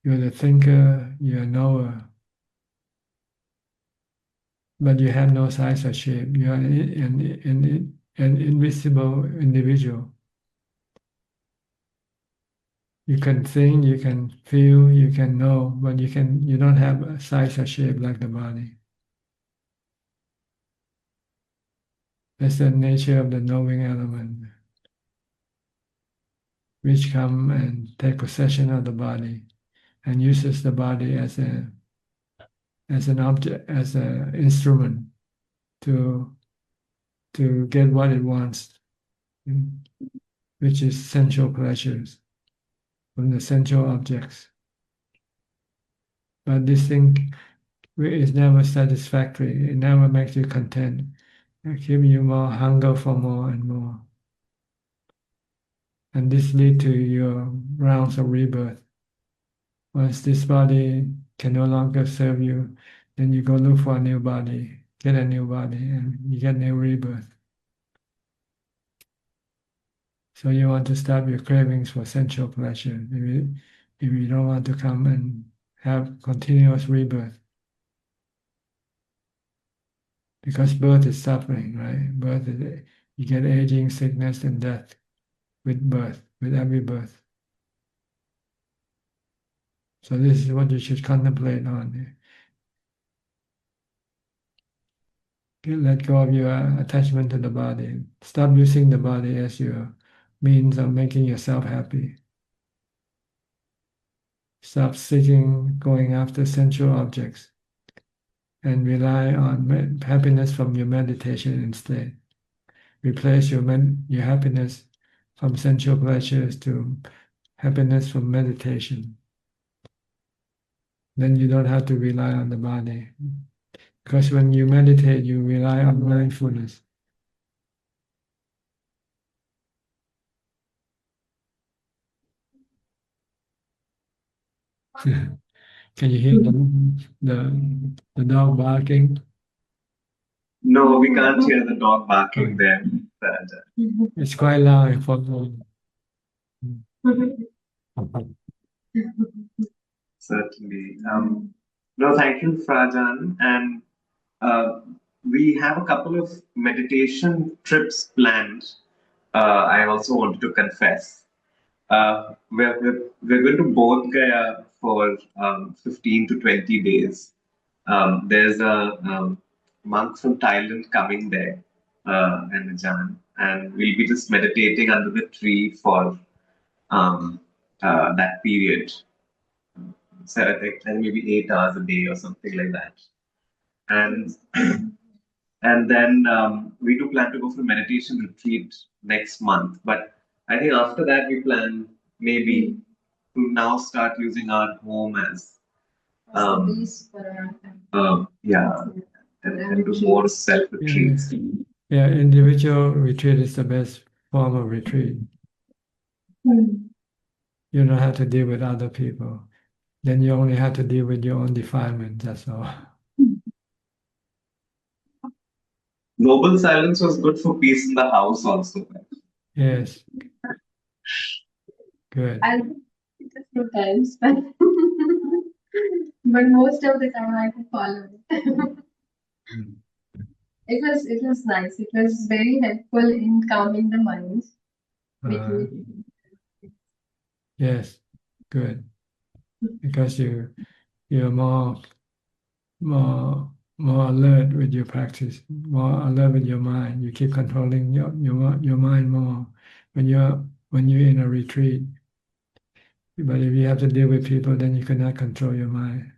Speaker 1: You're the thinker, you're a knower. But you have no size or shape. You are an invisible individual. You can think, you can feel, you can know, but you don't have a size or shape like the body. That's the nature of the knowing element, which come and take possession of the body and uses the body as an object, as an instrument to get what it wants, which is sensual pleasures from the sensual objects. But this thing is never satisfactory. It never makes you content. It gives you more hunger for more and more. And this leads to your rounds of rebirth. Once this body can no longer serve you, then you go look for a new body, get a new body, and you get new rebirth. So you want to stop your cravings for sensual pleasure. If you don't want to come and have continuous rebirth. Because birth is suffering, right? You get aging, sickness, and death with birth, with every birth. So this is what you should contemplate on. Let go of your attachment to the body. Stop using the body as your means of making yourself happy. Stop seeking, going after sensual objects, and rely on happiness from your meditation instead. Replace your happiness from sensual pleasures to happiness from meditation. Then you don't have to rely on the body. Because when you meditate, you rely on mindfulness. Can you hear the dog barking?
Speaker 9: No, we can't hear the dog barking there.
Speaker 1: It's quite loud for
Speaker 9: Certainly. No, thank you, Ajahn. And we have a couple of meditation trips planned. I also wanted to confess. We're going to Bodh Gaya for 15 to 20 days. There's a monk from Thailand coming there, and Ajahn, and we'll be just meditating under the tree for that period. So I think maybe 8 hours a day or something like that. And then we do plan to go for a meditation retreat next month. But I think after that we plan maybe to now start using our home as and do more self retreats.
Speaker 1: Yeah, individual retreat is the best form of retreat. You don't have to deal with other people. Then you only have to deal with your own defilement, that's all.
Speaker 9: Noble silence was good for peace in the house also.
Speaker 1: Yes. Good.
Speaker 10: a few times, but most of the time I could follow it. It was nice. It was very helpful in calming the mind, making it.
Speaker 1: Yes, good. Because you're more alert with your practice, more alert with your mind. You keep controlling your mind more when you're in a retreat. But if you have to deal with people, then you cannot control your mind.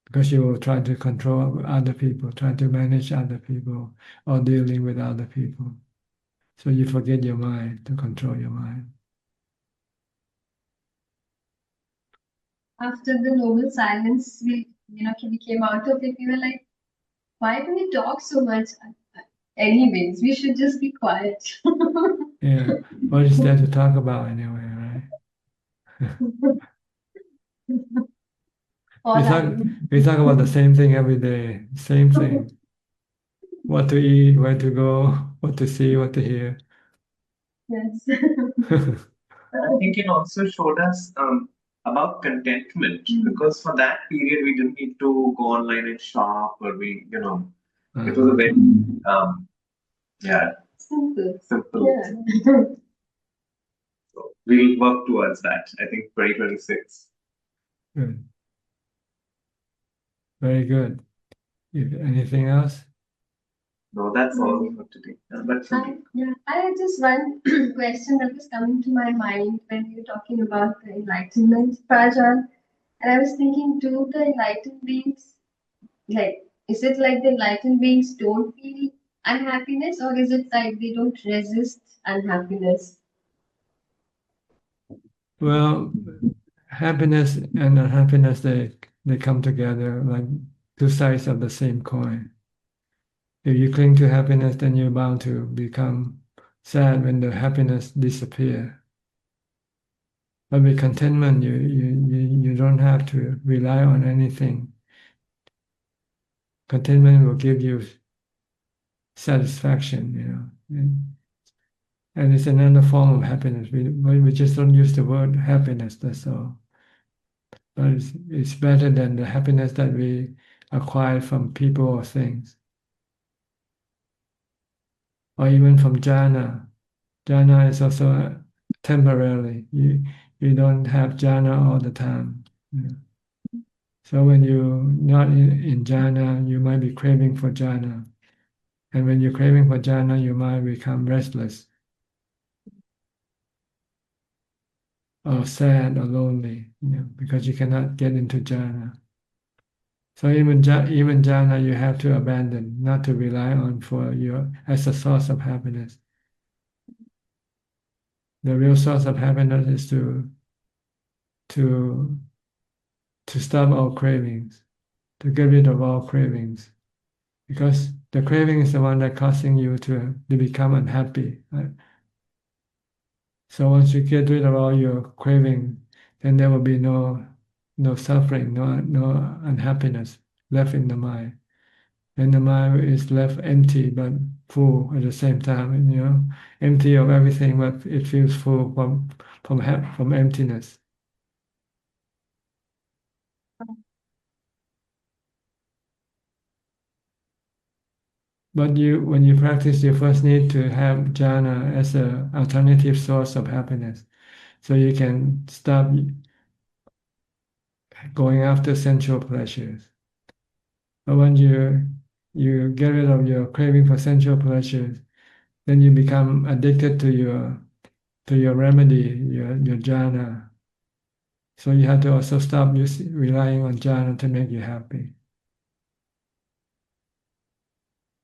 Speaker 1: Because you will try to control other people, try to manage other people, or dealing with other people. So you forget your mind to control your mind.
Speaker 10: After the noble silence, we came out of it. We were like, why do we talk so much? Anyways, we should just be quiet.
Speaker 1: Yeah. What is there to talk about anyway, right? We talk about the same thing every day, same thing. What to eat, where to go, what to see, what to hear.
Speaker 10: Yes.
Speaker 9: I think it also showed us about contentment, because for that period we didn't need to go online and shop, or it was a very simple.
Speaker 10: Yeah.
Speaker 9: So we'll work towards that. I think 2026.
Speaker 1: Good. Very good. Anything else?
Speaker 9: No, that's all for today.
Speaker 10: I had just one question that was coming to my mind when you were talking about the enlightenment, Prajan. And I was thinking, do the enlightened beings, is it like the enlightened beings don't feel unhappiness, or is it like they don't resist unhappiness?
Speaker 1: Well, happiness and unhappiness, they come together like two sides of the same coin. If you cling to happiness, then you're bound to become sad when the happiness disappears. But with contentment, you don't have to rely on anything. Contentment will give you satisfaction, and it's another form of happiness. We just don't use the word happiness, that's all. But it's better than the happiness that we acquire from people or things. Or even from jhana. Jhana is also temporarily. You don't have jhana all the time. So when you're not in jhana, you might be craving for jhana. And when you're craving for jhana, you might become restless, or sad, or lonely, because you cannot get into jhana. So even jhana you have to abandon, not to rely on as a source of happiness. The real source of happiness is to stop all cravings, to get rid of all cravings, because the craving is the one that's causing you to become unhappy. Right? So once you get rid of all your craving, then there will be no suffering, no unhappiness left in the mind. And the mind is left empty but full at the same time. Empty of everything, but it feels full from emptiness. But when you practice, you first need to have jhana as an alternative source of happiness, so you can stop going after sensual pleasures. But when you get rid of your craving for sensual pleasures, then you become addicted to your remedy, your jhana. So you have to also stop relying on jhana to make you happy.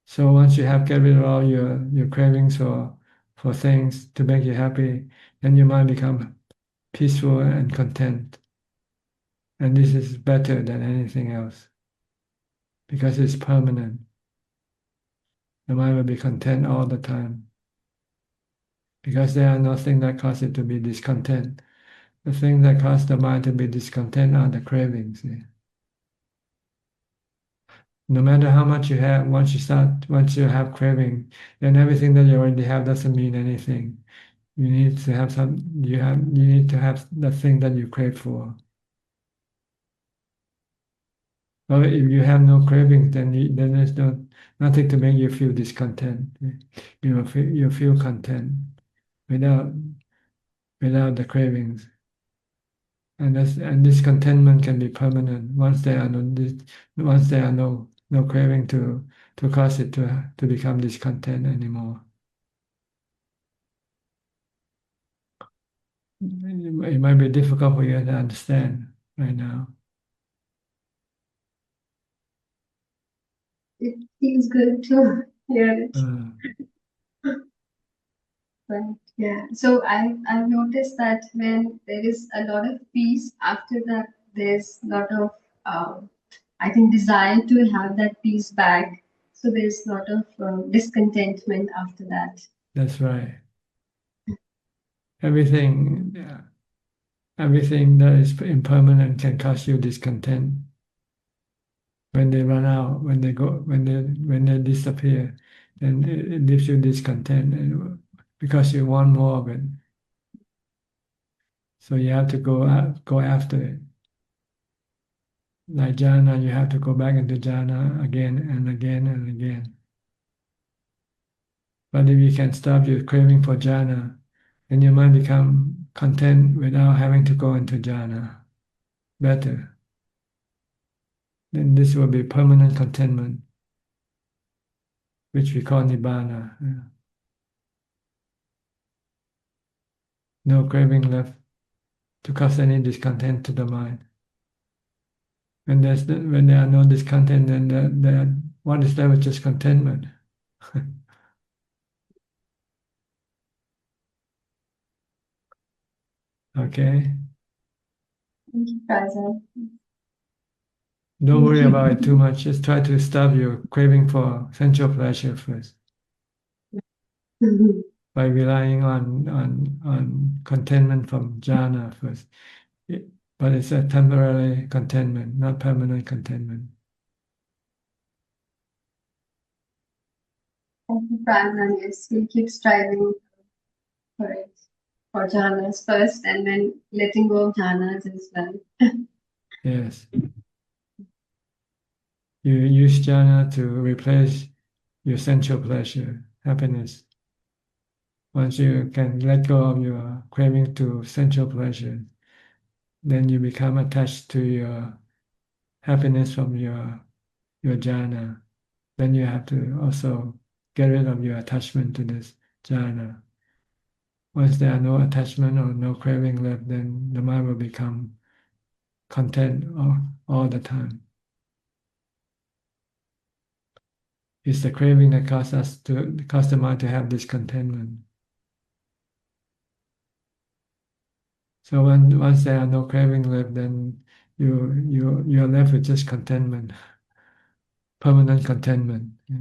Speaker 1: So once you have get rid of all your cravings for things to make you happy, then your mind become peaceful and content. And this is better than anything else, because it's permanent. The mind will be content all the time, because there are nothing that causes it to be discontent. The thing that causes the mind to be discontent are the cravings. No matter how much you have, once you have craving, then everything that you already have doesn't mean anything. You need to have you need to have the thing that you crave for. Well, if you have no cravings, then there's nothing to make you feel discontent. You feel content without the cravings, and this contentment can be permanent once there are no craving to cause it to become discontent anymore. It might be difficult for you to understand right now.
Speaker 10: It feels good to hear it. But yeah, so I've noticed that when there is a lot of peace, after that there's a lot of I think desire to have that peace back. So there's a lot of discontentment after that.
Speaker 1: That's right. Everything that is impermanent can cause you discontent. When they run out, when they disappear, then it leaves you discontent because you want more of it. So you have to go after it. Like jhana, you have to go back into jhana again and again and again. But if you can stop your craving for jhana, then you might become content without having to go into jhana. Better. Then this will be permanent contentment, which we call nibbana. No craving left to cause any discontent to the mind. When there are no discontent, then what is left is just contentment. Okay.
Speaker 10: Thank you, Prasad.
Speaker 1: Don't worry about it too much. Just try to stop your craving for sensual pleasure first by relying on contentment from jhana first. But it's a temporary contentment, not permanent contentment.
Speaker 10: Thank you, Prasad. Yes, we'll keep striving for it. For jhanas first, and then letting go of jhanas as well.
Speaker 1: Yes. You use jhana to replace your sensual pleasure, happiness. Once you can let go of your craving to sensual pleasure, then you become attached to your happiness from your jhana. Then you have to also get rid of your attachment to this jhana. Once there are no attachment or no craving left, then the mind will become content all the time. It's the craving that causes the mind to have discontentment. So once there are no craving left, then you're left with just contentment, permanent contentment. Yeah.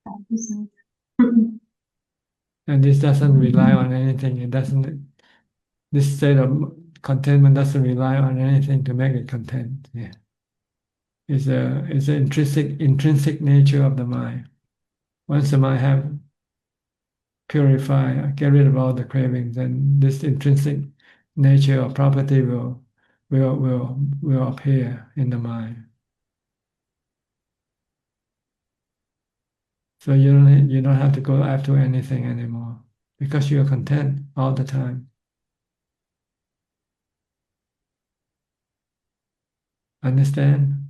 Speaker 10: Thank you, sir.
Speaker 1: And this doesn't rely on anything. This state of contentment doesn't rely on anything to make it content. Yeah. It's an intrinsic nature of the mind. Once the mind have purify, get rid of all the cravings, then this intrinsic nature or property will appear in the mind. So you don't have to go after anything anymore because you're content all the time. Understand?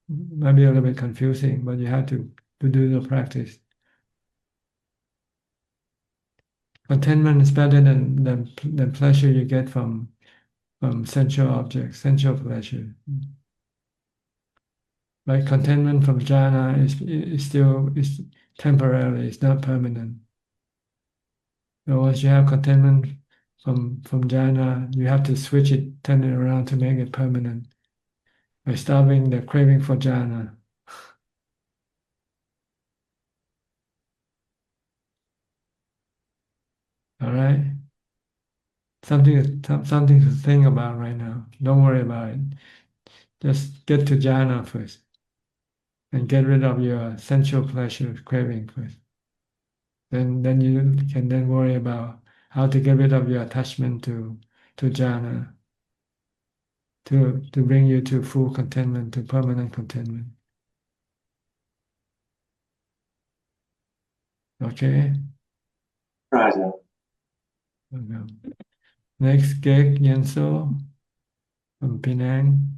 Speaker 1: Might be a little bit confusing, but you have to do the practice. Contentment is better than pleasure you get from sensual objects, sensual pleasure. But contentment from jhana is temporary, it's not permanent. So once you have contentment from jhana, you have to switch it, turn it around to make it permanent by stopping the craving for jhana. All right? Something to think about right now. Don't worry about it. Just get to jhana first. and get rid of your sensual pleasure craving first. Then you can then worry about how to get rid of your attachment to jhana, to bring you to full contentment, to permanent contentment. Okay?
Speaker 9: Raja.
Speaker 1: Okay. Next, Gek Yenso from Penang.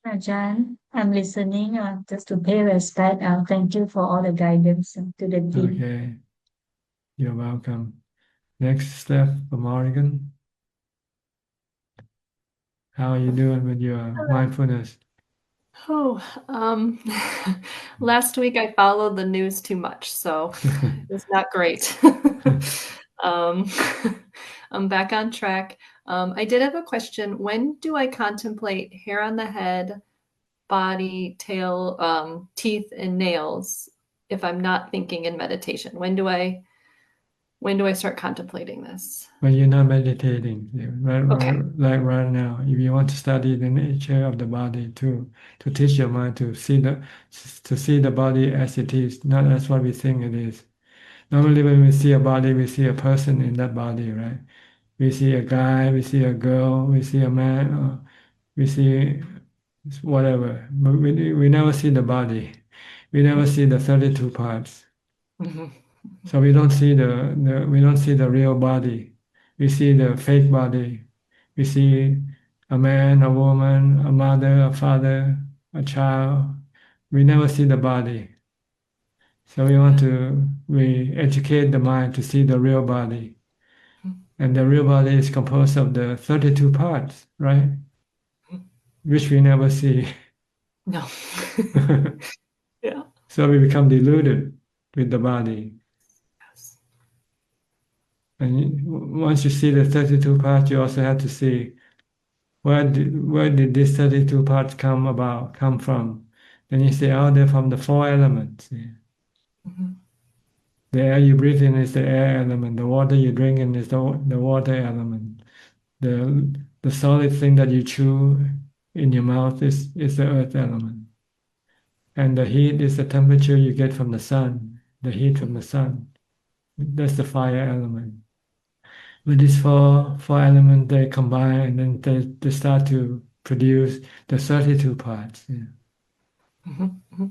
Speaker 11: Ajahn, I'm listening just to pay respect. Thank you for all the guidance to the team.
Speaker 1: Okay, you're welcome. Next, Steph from Oregon. How are you doing with your mindfulness?
Speaker 12: Oh, last week I followed the news too much, so it's not great. Um, I'm back on track. I did have a question. When do I contemplate hair on the head, body, tail, teeth, and nails if I'm not thinking in meditation? When do I start contemplating this?
Speaker 1: When you're not meditating,
Speaker 12: Okay.
Speaker 1: like right now, if you want to study the nature of the body, to teach your mind to see the body as it is, not as what we think it is. Normally, when we see a body, we see a person in that body, right? We see a guy, we see a girl, we see a man, or we see whatever. But we never see the body. We never see the 32 parts.
Speaker 12: Mhm.
Speaker 1: So we don't see the real body. We see the fake body. We see a man, a woman, a mother, a father, a child. We never see the body. So we educate the mind to see the real body. And the real body is composed of the 32 parts, right? Which we never see.
Speaker 12: No. Yeah.
Speaker 1: So we become deluded with the body.
Speaker 12: Yes.
Speaker 1: And once you see the 32 parts, you also have to see where did these 32 parts come from? Then you say, oh, they're from the four elements.
Speaker 12: Mm-hmm.
Speaker 1: The air you breathe in is the air element. The water you drink in is the water element. The solid thing that you chew in your mouth is the earth element. And the heat is the temperature you get from the sun, the heat from the sun. That's the fire element. With these four elements, they combine and then they start to produce the 32 parts. Yeah.
Speaker 12: Mm-hmm. Mm-hmm.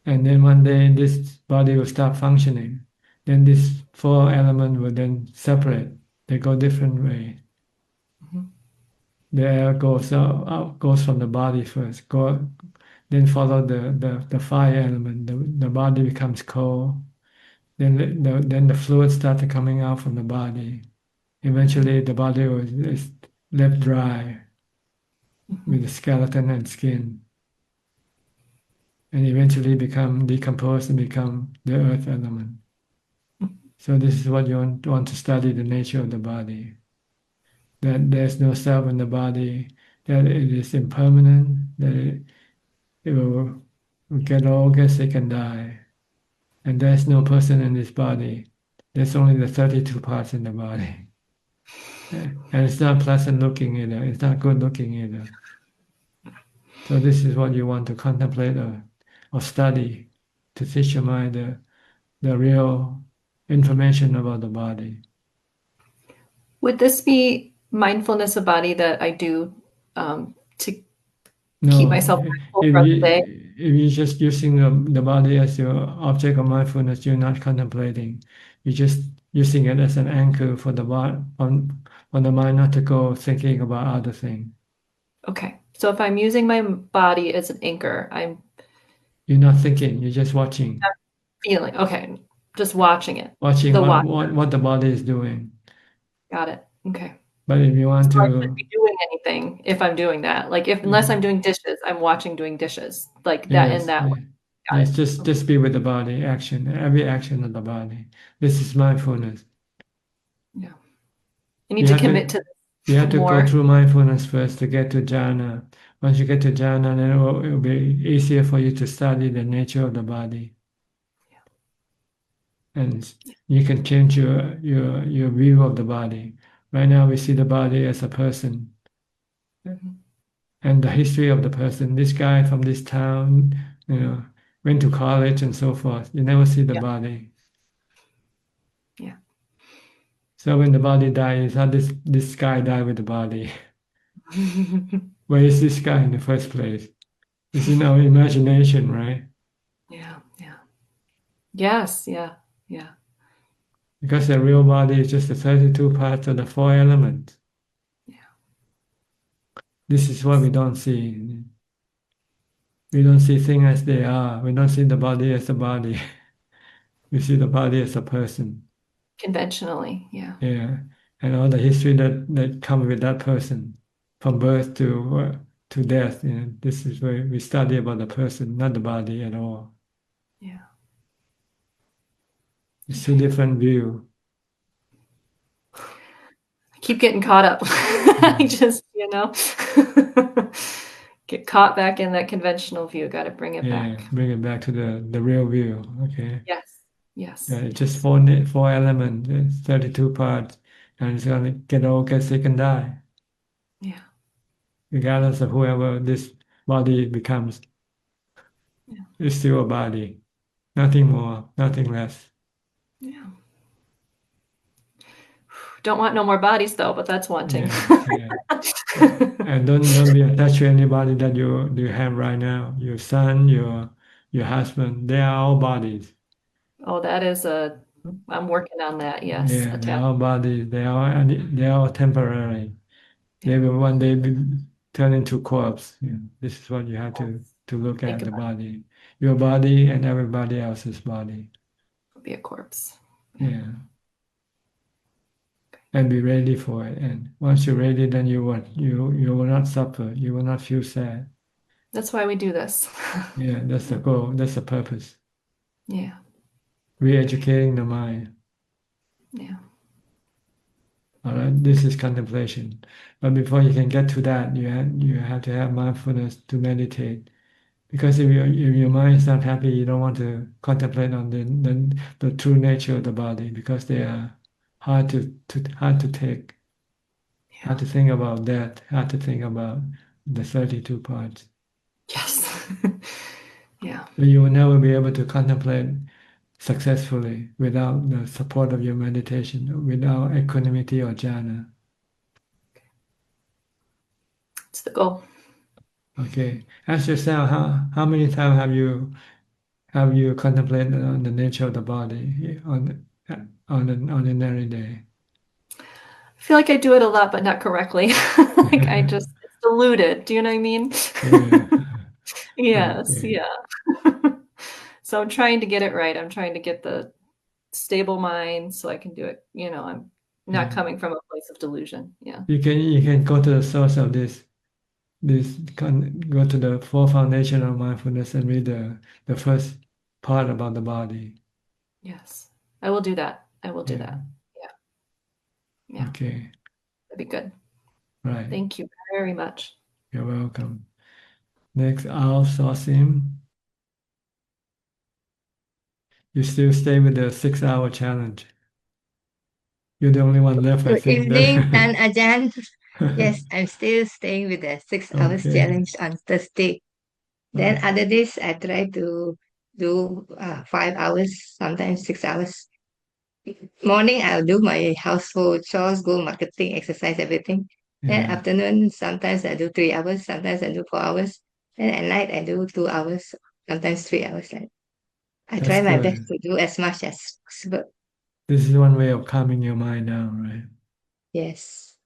Speaker 1: And then one day this body will start functioning. Then these four elements will then separate. They go different ways.
Speaker 12: Mm-hmm.
Speaker 1: The air goes out, goes from the body first, then follow the fire element. The body becomes cold. Then the fluid started coming out from the body. Eventually, the body is left dry with the skeleton and skin, and eventually become decomposed and become the earth element. So this is what you want to study: the nature of the body. That there's no self in the body. That it is impermanent. That it will get old, get sick, and die. And there's no person in this body. There's only the 32 parts in the body. And it's not pleasant looking either. It's not good looking either. So this is what you want to contemplate or study to teach your mind the real information about the body.
Speaker 12: Would this be mindfulness of body that I do to
Speaker 1: No,
Speaker 12: keep myself mindful throughout the day?
Speaker 1: if you're just using the body as your object of mindfulness, you're not contemplating. You're just using it as an anchor for the mind not to go thinking about other things.
Speaker 12: Okay. So if I'm using my body as an anchor,
Speaker 1: You're not thinking, you're just watching.
Speaker 12: Not feeling. Okay. Just watching it.
Speaker 1: Watching what the body is doing.
Speaker 12: Got it. Okay.
Speaker 1: But if you want
Speaker 12: So I
Speaker 1: to
Speaker 12: shouldn't be doing anything if I'm doing that. Like unless I'm doing dishes, I'm watching doing dishes. Like that
Speaker 1: yes,
Speaker 12: in that way.
Speaker 1: yes, just be with the body, every action of the body. This is mindfulness.
Speaker 12: Yeah. You need to commit to this.
Speaker 1: You have to
Speaker 12: more.
Speaker 1: go through mindfulness first to get to jhana. Once you get to jhana, then it will be easier for you to study the nature of the body. Yeah. And you can change your view of the body. Right now we see the body as a person, and the history of the person. This guy from this town, went to college and so forth. You never see the body.
Speaker 12: Yeah.
Speaker 1: So when the body dies, how this guy died with the body? Where is this guy in the first place? It's in our imagination, right?
Speaker 12: Yeah. Yes, yeah.
Speaker 1: Because the real body is just the 32 parts of the 4 elements.
Speaker 12: Yeah.
Speaker 1: This is what we don't see. We don't see things as they are. We don't see the body as a body. We see the body as a person.
Speaker 12: Conventionally, yeah.
Speaker 1: Yeah. And all the history that comes with that person, from birth to death. This is where we study about the person, not the body at all.
Speaker 12: Yeah.
Speaker 1: It's two different views.
Speaker 12: I keep getting caught up. I just, get caught back in that conventional view. Got to bring it back.
Speaker 1: Bring it back to the real view. Okay.
Speaker 12: Yes.
Speaker 1: It's just four elements, it's 32 parts, and it's gonna get old, get sick, and die.
Speaker 12: Yeah.
Speaker 1: Regardless of whoever this body becomes, it's still a body. Nothing more, nothing less.
Speaker 12: Yeah. Don't want no more bodies though, but that's wanting.
Speaker 1: And don't be attached to anybody that you have right now. Your son, your husband, they are all bodies.
Speaker 12: Oh, I'm working on that. Yes.
Speaker 1: Yeah, they're all bodies. They are temporary. They will one day turn into corpse. This is what you have to look at the body. Your body and everybody else's body.
Speaker 12: Be a corpse.
Speaker 1: Yeah. And be ready for it. And once you're ready, then you will not suffer. You will not feel sad.
Speaker 12: That's why we do this.
Speaker 1: Yeah, that's the goal. That's the purpose.
Speaker 12: Yeah.
Speaker 1: Re-educating the mind.
Speaker 12: Yeah.
Speaker 1: All right, this is contemplation. But before you can get to that, you have to have mindfulness to meditate. Because if your mind is not happy, you don't want to contemplate on the true nature of the body, because they are hard to take, hard to think about death, hard to think about the 32 parts.
Speaker 12: Yes. Yeah.
Speaker 1: So you will never be able to contemplate successfully without the support of your meditation, without equanimity or jhana.
Speaker 12: It's the goal.
Speaker 1: Okay. Ask yourself, how many times have you contemplated on the nature of the body on an ordinary day?
Speaker 12: I feel like I do it a lot, but not correctly. It's diluted. Do you know what I mean? Yes.
Speaker 1: Okay.
Speaker 12: Yeah. So I'm trying to get it right. I'm trying to get the stable mind so I can do it. I'm not coming from a place of delusion. Yeah.
Speaker 1: You can go to the source of this. Go to the four foundation of mindfulness and read the first part about the body.
Speaker 12: Yes, I will do that. I will do that. Yeah.
Speaker 1: Okay.
Speaker 12: That'd be good.
Speaker 1: Right.
Speaker 12: Thank you very much.
Speaker 1: You're welcome. Next, Al Sosim. You still stay with the 6-hour challenge. You're the only one left, I
Speaker 13: Good
Speaker 1: think.
Speaker 13: evening, Tan Ajahn. Yes, I'm still staying with the 6 hours challenge on Thursday. Then other days, I try to do 5 hours, sometimes 6 hours. Morning, I'll do my household chores, go marketing, exercise, everything. Then afternoon, sometimes I do 3 hours, sometimes I do 4 hours. Then at night, I do 2 hours, sometimes 3 hours. I try my best to do as much as possible.
Speaker 1: This is one way of calming your mind down, right?
Speaker 13: Yes.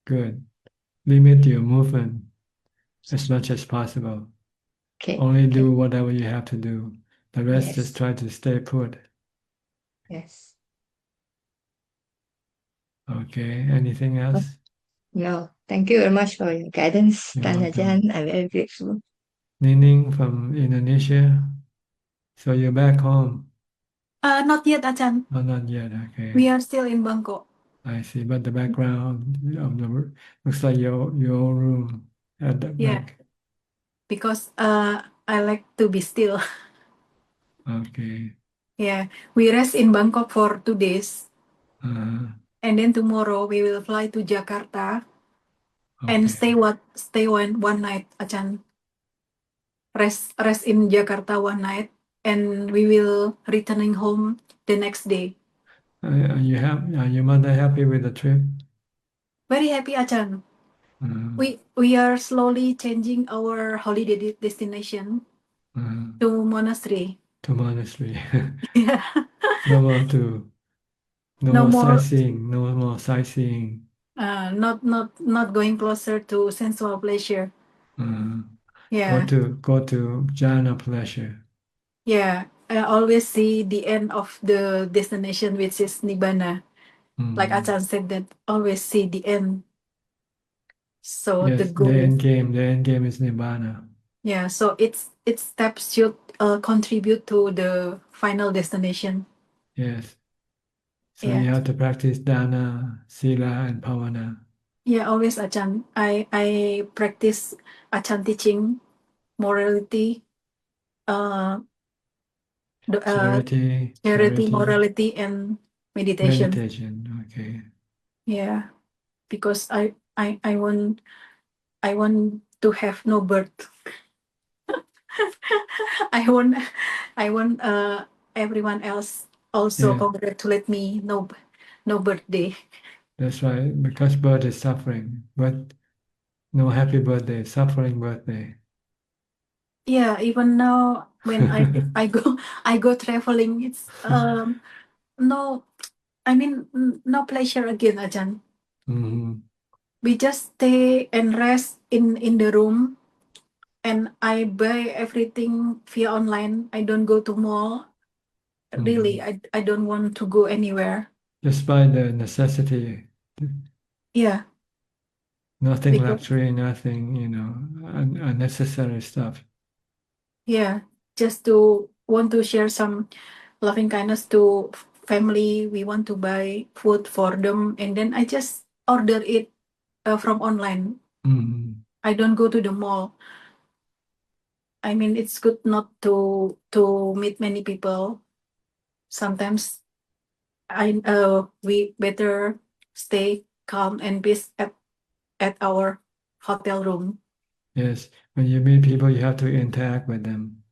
Speaker 1: Good. Limit your movement as much as possible.
Speaker 13: Okay.
Speaker 1: Only do whatever you have to do. The rest, just try to stay put.
Speaker 13: Yes.
Speaker 1: Okay. Anything else?
Speaker 13: No. Thank you very much for your guidance,
Speaker 1: You're
Speaker 13: Tan
Speaker 1: welcome.
Speaker 13: Ajahn. I'm very grateful.
Speaker 1: Nining from Indonesia. So you're back home?
Speaker 14: Not yet, Ajahn.
Speaker 1: Oh, not yet. Okay.
Speaker 14: We are still in Bangkok.
Speaker 1: I see. But the background of the looks like your own room at the back.
Speaker 14: Because I like to be still.
Speaker 1: Okay.
Speaker 14: Yeah, we rest in Bangkok for 2 days,
Speaker 1: Uh-huh.
Speaker 14: and then tomorrow we will fly to Jakarta. and
Speaker 1: Okay.
Speaker 14: stay one night, Ajahn. Rest in Jakarta one night, and we will returning home the next day.
Speaker 1: Are your mother happy with the trip?
Speaker 14: Very happy, Ajahn. We are slowly changing our holiday destination to monastery.
Speaker 1: To monastery.
Speaker 14: Yeah.
Speaker 1: No more
Speaker 14: No more
Speaker 1: sightseeing. No more sightseeing.
Speaker 14: not going closer to sensual pleasure. Yeah.
Speaker 1: Go to jhana pleasure.
Speaker 14: Yeah. I always see the end of the destination, which is Nibbana. Like Ajahn said, that always see the end. So the
Speaker 1: Yes,
Speaker 14: goal
Speaker 1: the
Speaker 14: is,
Speaker 1: end game is nibbana.
Speaker 14: yeah. So its steps should contribute to the final destination.
Speaker 1: Yes. So
Speaker 14: Yeah.
Speaker 1: you have to practice dana, sila, and bhavana.
Speaker 14: Yeah, always Ajahn. I practice Ajahn teaching, morality,
Speaker 1: Charity,
Speaker 14: charity, morality, and meditation.
Speaker 1: meditation. Okay.
Speaker 14: Yeah, because I want to have no birth. I want everyone else also
Speaker 1: Yeah.
Speaker 14: congratulate me, no birthday.
Speaker 1: That's right. Because birth is suffering, but no happy birthday, suffering birthday.
Speaker 14: Yeah, even now when I go traveling, it's no, I mean no pleasure again, Ajahn. We just stay and rest in the room, and I buy everything via online. I don't go to mall. Really, I don't want to go anywhere.
Speaker 1: Just by the necessity.
Speaker 14: Yeah.
Speaker 1: Nothing
Speaker 14: Because,
Speaker 1: luxury, nothing, unnecessary stuff.
Speaker 14: yeah, just to want to share some loving kindness to family. We want to buy food for them, and then I just order it from online. I don't go to the mall. I mean, it's good not to meet many people. Sometimes we better stay calm and peace at our hotel room.
Speaker 1: Yes, when you meet people, you have to interact with them.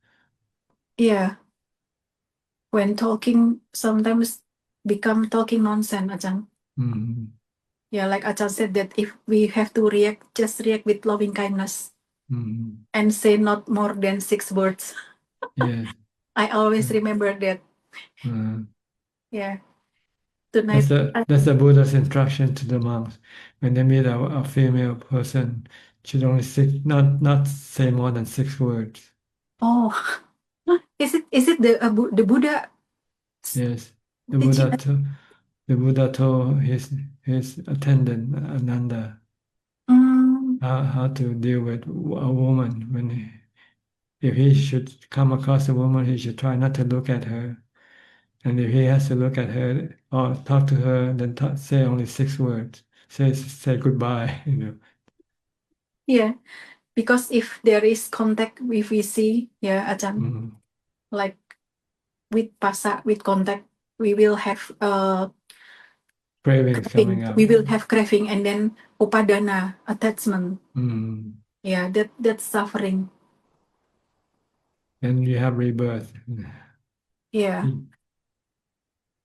Speaker 14: Yeah. When talking, sometimes become talking nonsense, Ajahn. Yeah, like Ajahn said that if we have to react, just react with loving kindness and say not more than 6 words.
Speaker 1: Yes.
Speaker 14: I always remember that. Yeah. Tonight,
Speaker 1: That's the Buddha's instruction to the monks. When they meet a female person, should only not say more than 6 words.
Speaker 14: oh, is it the Buddha?
Speaker 1: Yes, the Buddha told his attendant Ananda how to deal with a woman if he should come across a woman, he should try not to look at her. And if he has to look at her or talk to her, then say only 6 words. Say goodbye,
Speaker 14: Yeah, because if there is contact with VC, yeah, Ajahn, like with contact, we will have
Speaker 1: cravings coming out.
Speaker 14: We will have craving, and then upadana, attachment. Yeah, that's suffering.
Speaker 1: And you have rebirth.
Speaker 14: Yeah.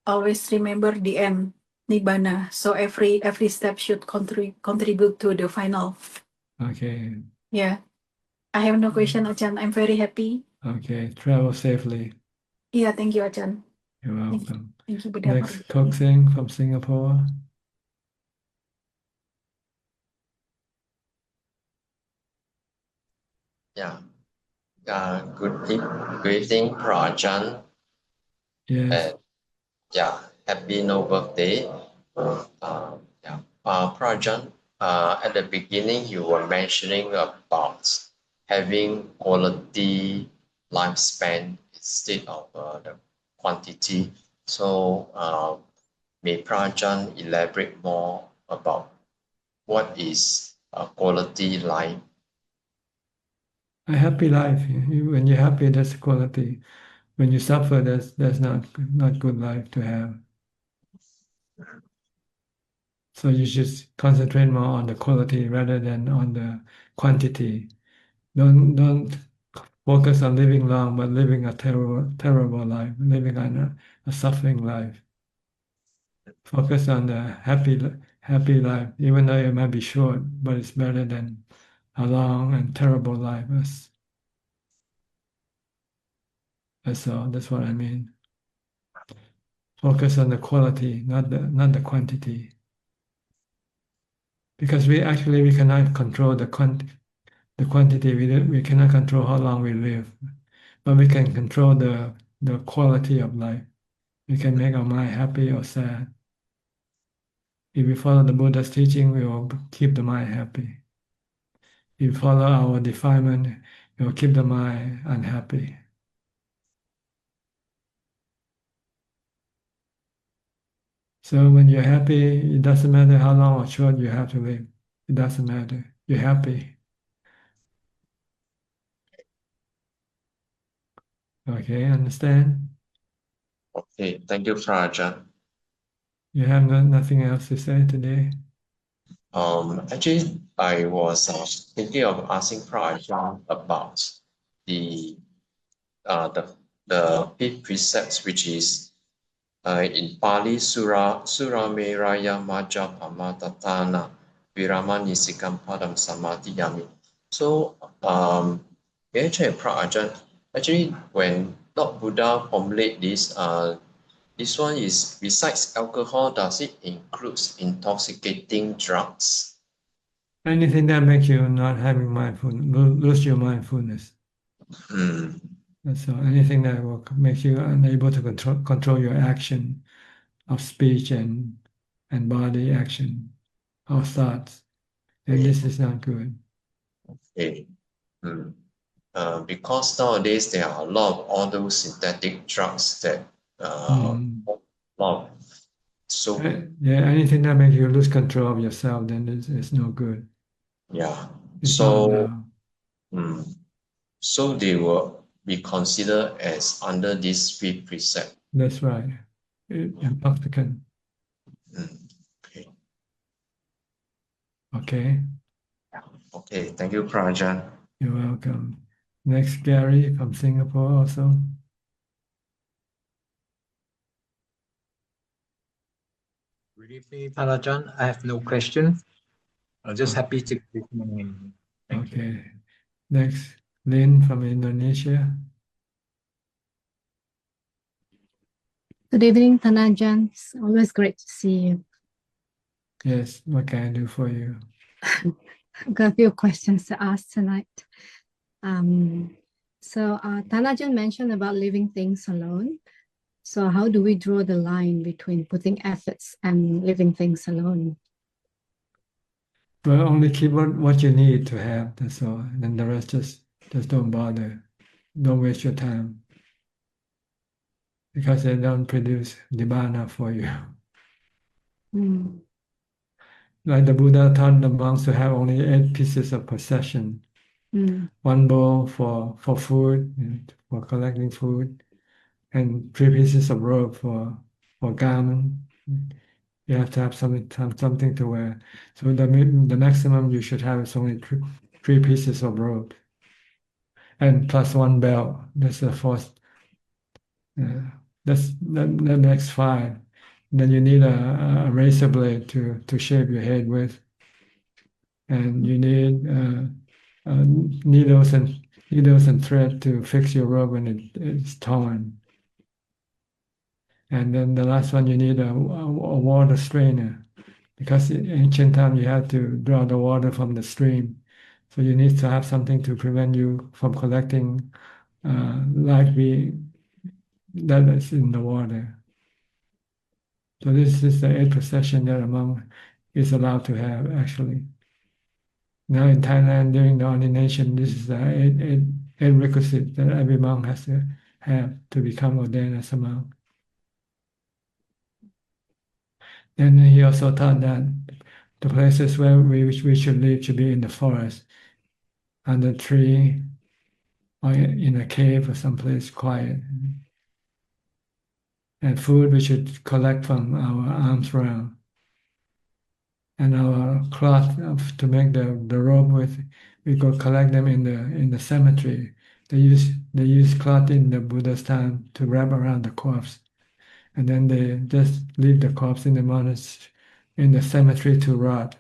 Speaker 14: Always remember the end, nibbana. So every step should contribute to the final.
Speaker 1: Okay.
Speaker 14: Yeah. I have no question, Ajahn. I'm very happy.
Speaker 1: Okay. Travel safely.
Speaker 14: Yeah, thank you, Ajahn.
Speaker 1: You're welcome.
Speaker 14: Thank you, Buddha.
Speaker 1: Next, Koksing from Singapore.
Speaker 15: Yeah. Good evening, Prajan.
Speaker 1: Yes.
Speaker 15: Yeah, happy no birthday. Prajan, at the beginning you were mentioning about having quality lifespan instead of the quantity. So may Prajan elaborate more about what is a quality life?
Speaker 1: A happy life. When you're happy, that's quality. When you suffer, that's not good life to have. So you should concentrate more on the quality rather than on the quantity. Don't focus on living long, but living a terrible life, living a suffering life. Focus on the happy life, even though it might be short, but it's better than a long and terrible life. That's all. That's what I mean. Focus on the quality, not the quantity. Because we cannot control the quantity. We cannot control how long we live, but we can control the quality of life. We can make our mind happy or sad. If we follow the Buddha's teaching, we will keep the mind happy. If we follow our defilement, we will keep the mind unhappy. So when you're happy, it doesn't matter how long or short you have to live. It doesn't matter. You're happy. Okay, understand?
Speaker 15: Okay, thank you, Ajahn.
Speaker 1: You have nothing else to say today?
Speaker 15: Actually, I was thinking of asking Ajahn about the fifth precepts, which is in Pali Surameraya Maja Pamatatana Viramani Sikam Padam Samadhiyami. So may I check Ajahn? Actually, when Lord Buddha formulate this one is besides alcohol, does it include intoxicating drugs?
Speaker 1: Anything that makes you not having mindfulness, lose your mindfulness. That's all. Anything that will make you unable to control your action of speech and body action or thoughts, then this is not good.
Speaker 15: Okay. Because nowadays there are a lot of all those synthetic drugs that so
Speaker 1: anything that makes you lose control of yourself, then it's no good.
Speaker 15: Yeah.
Speaker 1: It's
Speaker 15: So they will be considered as under this fifth precept.
Speaker 1: That's right. Intoxicant.
Speaker 15: Okay.
Speaker 1: Okay.
Speaker 15: Okay. Thank you, Ajahn.
Speaker 1: You're welcome. Next, Gary from Singapore also.
Speaker 16: Good evening, Ajahn. I have no question. I'm just happy to be listening.
Speaker 1: Okay. Next, Lynn from Indonesia.
Speaker 17: Good evening, Thanajan. It's always great to see you.
Speaker 1: Yes, what can I do for you?
Speaker 17: I've got a few questions to ask tonight. Thanajan mentioned about leaving things alone. So how do we draw the line between putting efforts and leaving things alone?
Speaker 1: Well, only keep what you need to have, that's all. And then the rest just don't bother. Don't waste your time. Because they don't produce Nibbana for you. Like the Buddha taught the monks to have only 8 pieces of possession. 1 bowl for food, for collecting food, and 3 pieces of robe for garment. You have to have something to wear. So the maximum you should have is only 3 pieces of robe, and plus 1 belt. That's the 4th. That makes 5. Then you need a razor blade to shave your head with, and you need needles and thread to fix your robe when it's torn. And then the last one, you need a water strainer, because in ancient time you had to draw the water from the stream. So you need to have something to prevent you from collecting light being that is in the water. So this is the 8th possession that a monk is allowed to have, actually. Now in Thailand, during the ordination, this is the 8 requisites that every monk has to have to become ordained as a monk. And he also taught that the places where we should live should be in the forest, under a tree, or in a cave or someplace quiet. And food we should collect from our alms round. cloth to make the robe with. We go collect them in the cemetery. They use cloth in the Buddha's time to wrap around the corpse, and then they just leave the corpse in the monastery, in the cemetery to rot.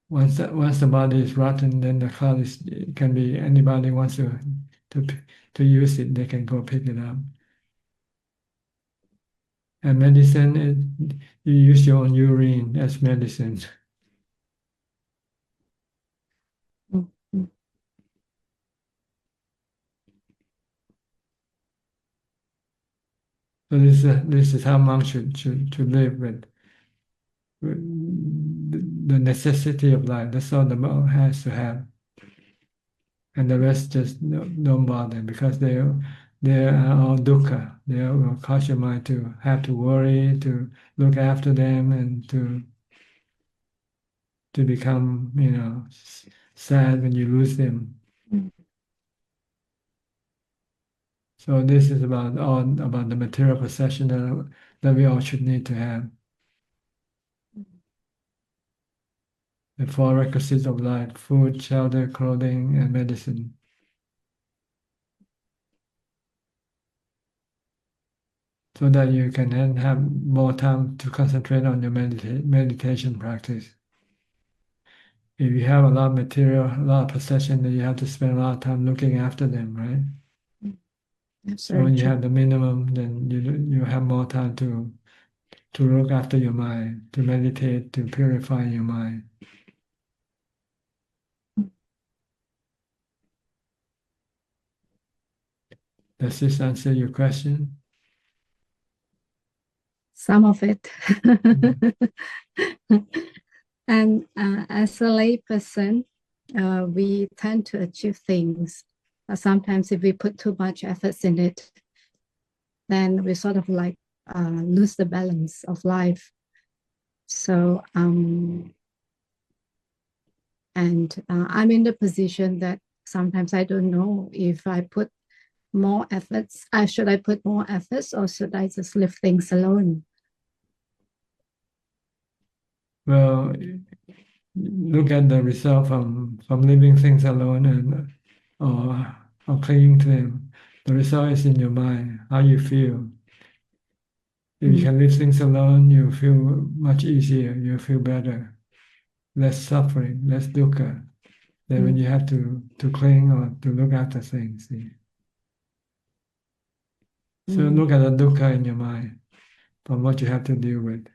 Speaker 1: Once the body is rotten, then the cloth can be anybody wants to use it, they can go pick it up. And medicine, you use your own urine as medicine. So this is how monks should live with the necessity of life. That's all the monk has to have, and the rest just don't bother, because they are all dukkha. They will cause your mind to have to worry, to look after them, and to become sad when you lose them. So this is about the material possession that we all should need to have. The 4 requisites of life: food, shelter, clothing, and medicine. So that you can then have more time to concentrate on your meditation practice. If you have a lot of material, a lot of possession, then you have to spend a lot of time looking after them, right? So when you have the minimum, then you have more time to look after your mind, to meditate, to purify your mind. Does this answer your question?
Speaker 17: Some of it. And as a lay person, we tend to achieve things. Sometimes if we put too much efforts in it, then we sort of like lose the balance of life. So, and I'm in the position that sometimes I don't know if I put more efforts, should I put more efforts, or should I just leave things alone?
Speaker 1: Well, look at the result from leaving things alone and or clinging to them. The result is in your mind, how you feel. If you can leave things alone, you feel much easier, you feel better, less suffering, less dukkha than when you have to cling or to look after things. See? So look at the dukkha in your mind from what you have to deal with.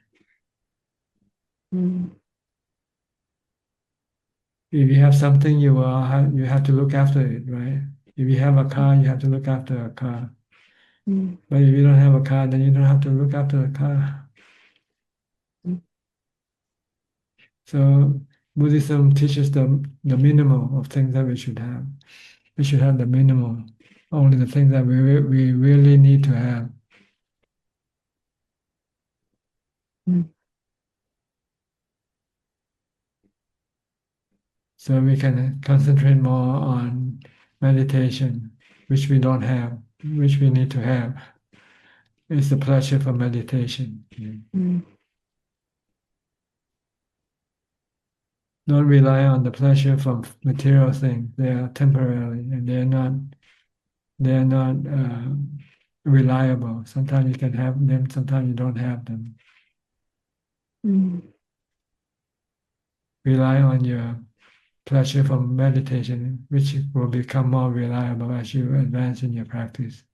Speaker 1: If you have something, you have to look after it, right? If you have a car, you have to look after a car. But if you don't have a car, then you don't have to look after a car. So Buddhism teaches the minimum of things that we should have. We should have the minimum, only the things that we really need to have. So we can concentrate more on meditation, which we don't have, which we need to have. It's the pleasure for meditation. Don't rely on the pleasure from material things. They are temporary and they are not reliable. Sometimes you can have them, sometimes you don't have them. Rely on your pleasure from meditation, which will become more reliable as you advance in your practice.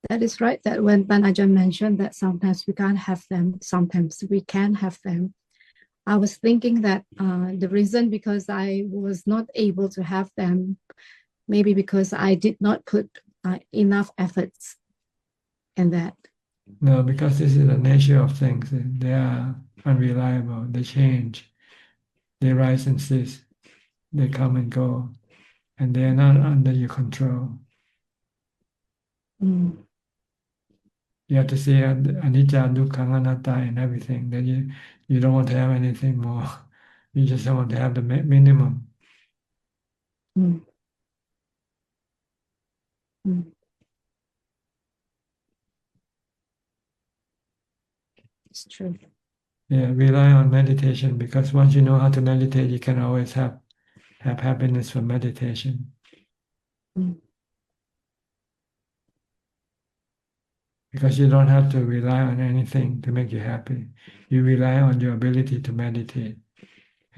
Speaker 17: That is right, that when Ajahn mentioned that sometimes we can't have them, sometimes we can have them. I was thinking that the reason because I was not able to have them, maybe because I did not put enough efforts in that.
Speaker 1: No, because this is the nature of things. They are unreliable, they change, they rise and cease, they come and go, and they are not under your control. You have to see anicca, dukkha, anatta and everything. Then you don't want to have anything more. You just want to have the minimum.
Speaker 17: It's true.
Speaker 1: Yeah, rely on meditation, because once you know how to meditate, you can always have happiness from meditation.
Speaker 17: Mm.
Speaker 1: Because you don't have to rely on anything to make you happy. You rely on your ability to meditate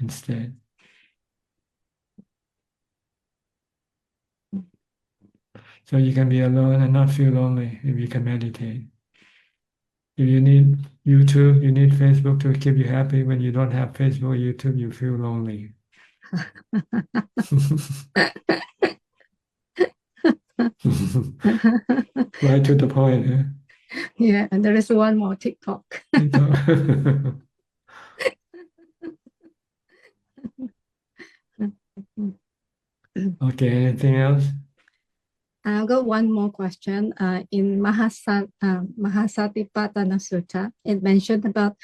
Speaker 1: instead. So you can be alone and not feel lonely if you can meditate. If you need YouTube, you need Facebook to keep you happy. When you don't have Facebook or YouTube, you feel lonely. Right to the point. Eh?
Speaker 17: Yeah, and there is one more TikTok.
Speaker 1: Okay, anything else?
Speaker 17: I've got one more question. In Mahasatipatthana Sutta, it mentioned about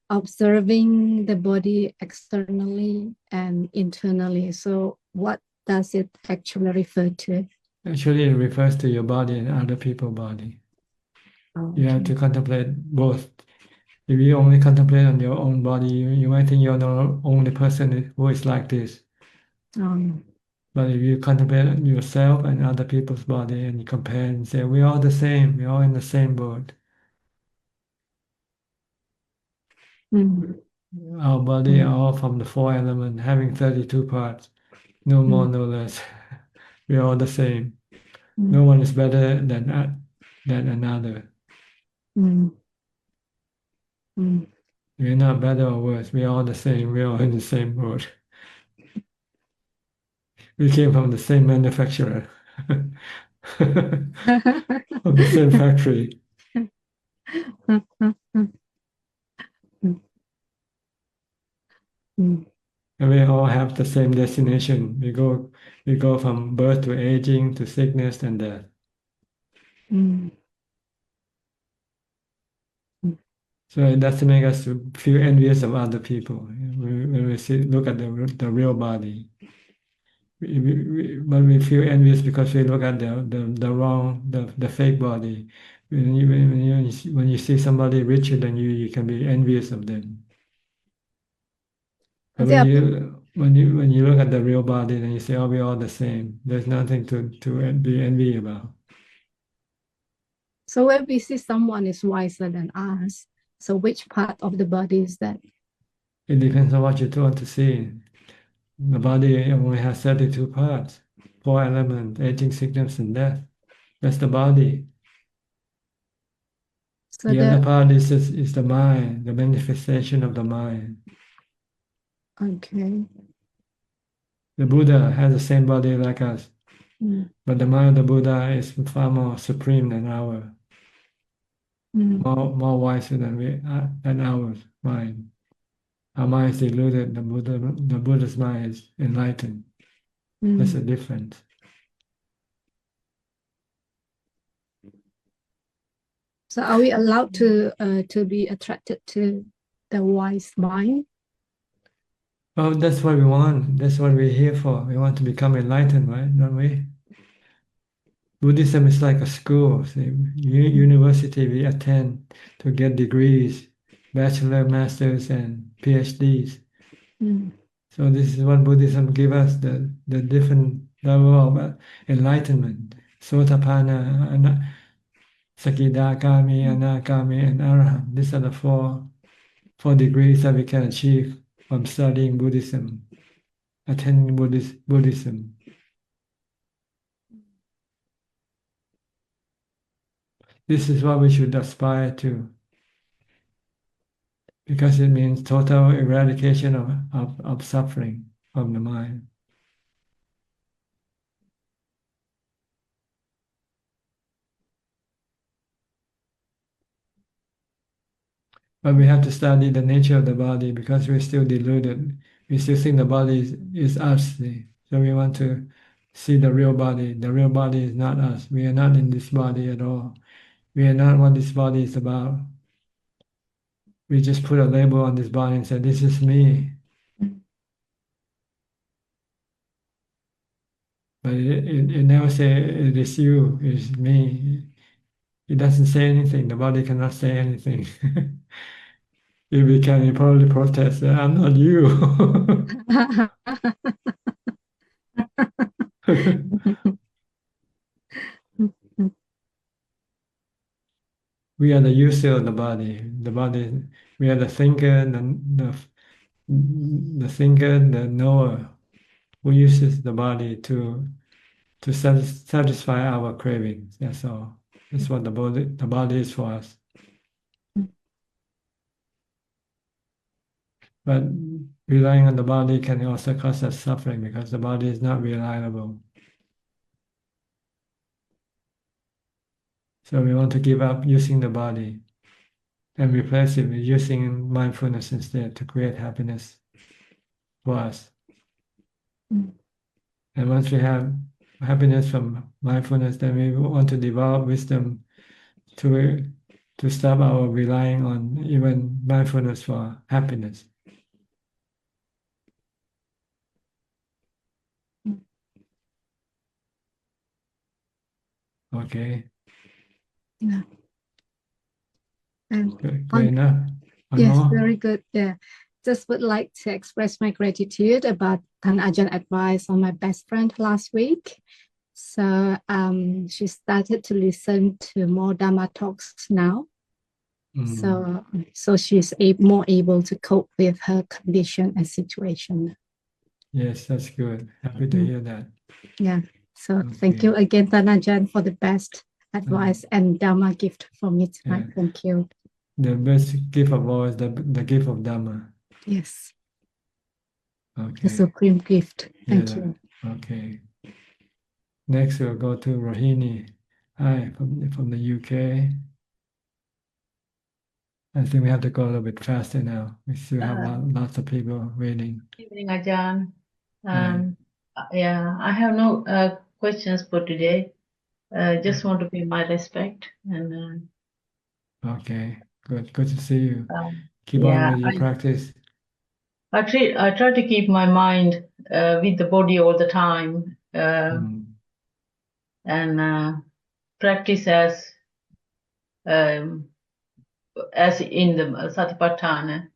Speaker 17: observing the body externally and internally. So what does it actually refer to?
Speaker 1: Actually, it refers to your body and other people's body.
Speaker 17: Oh,
Speaker 1: You have to contemplate both. If you only contemplate on your own body, you might think you're the only person who is like this. But if you contemplate on yourself and other people's body and you compare and say, we're all the same, we're all in the same boat. Our body are all from the four elements, having 32 parts, no more, no less. We're all the same. No one is better than another. We're not better or worse. We're all the same. We're all in the same boat. We came from the same manufacturer, from the same factory. And we all have the same destination. We go from birth to aging to sickness and death. So it doesn't make us to feel envious of other people when we look at the real body. But we feel envious because we look at the wrong, the fake body. When you see somebody richer than you, you can be envious of them. But when you look at the real body, then you say, "Oh, we're all the same." There's nothing to be envy about.
Speaker 17: So when we see someone is wiser than us, so which part of the body is that?
Speaker 1: It depends on what you want to see. The body only has 32 parts, four elements: aging, sickness, and death. That's the body. So the other part is the mind, the manifestation of the mind.
Speaker 17: Okay.
Speaker 1: The Buddha has the same body like us, but the mind of the Buddha is far more supreme than ours, more wiser than ours mind. Our mind is deluded. The Buddha's mind is enlightened. That's the difference.
Speaker 17: So are we allowed to be attracted to the wise mind?
Speaker 1: Oh, that's what we want. That's what we're here for. We want to become enlightened, right? Don't we? Buddhism is like a school. See, university we attend to get degrees, bachelor, masters, and PhDs. So this is what Buddhism gives us, the different level of enlightenment. Sotapanna, Sakidagami, Anagami, and Arahant. These are the four degrees that we can achieve from studying Buddhism, attending Buddhism. This is what we should aspire to, because it means total eradication of suffering from the mind. But we have to study the nature of the body because we're still deluded. We still think the body is us. See? So we want to see the real body. The real body is not us. We are not in this body at all. We are not what this body is about. We just put a label on this body and say, "This is me." But it never says it is you, it is me. It doesn't say anything. The body cannot say anything. if we can, you probably protest. I'm not you. We are the user of the body. The body. We are the thinker, the thinker, the knower, who uses the body to satisfy our cravings. That's all. That's what the body is for us. But relying on the body can also cause us suffering because the body is not reliable. So we want to give up using the body and replace it with using mindfulness instead to create happiness for us.
Speaker 17: Mm.
Speaker 1: And once we have happiness from mindfulness, then we want to develop wisdom to stop our relying on even mindfulness for happiness. Okay.
Speaker 17: Yeah. And
Speaker 1: Good enough. One
Speaker 17: yes,
Speaker 1: more?
Speaker 17: very good. Yeah. Just would like to express my gratitude about Tan Ajahn advice on my best friend last week. So she started to listen to more Dhamma talks now. So she's more able to cope with her condition and situation.
Speaker 1: Yes, that's good. Happy to hear that.
Speaker 17: Yeah. So thank you again, Tan Ajahn, for the best advice and Dhamma gift for me tonight.
Speaker 1: Yeah.
Speaker 17: Thank you.
Speaker 1: The best gift of all is the gift of Dhamma.
Speaker 17: Yes.
Speaker 1: Okay.
Speaker 17: The supreme gift. Thank
Speaker 1: Yeah.
Speaker 17: you.
Speaker 1: Okay. Next, we'll go to Rohini. Hi, from the UK. I think we have to go a little bit faster now. We still have lots of people waiting.
Speaker 18: Evening, Ajahn.
Speaker 1: Hi.
Speaker 18: Yeah, I have no questions for today. Just want to pay my respect and
Speaker 1: Okay, good. Good to see you. Keep on
Speaker 18: yeah,
Speaker 1: with your practice.
Speaker 18: I try to keep my mind with the body all the time and practice as in the Satipatthana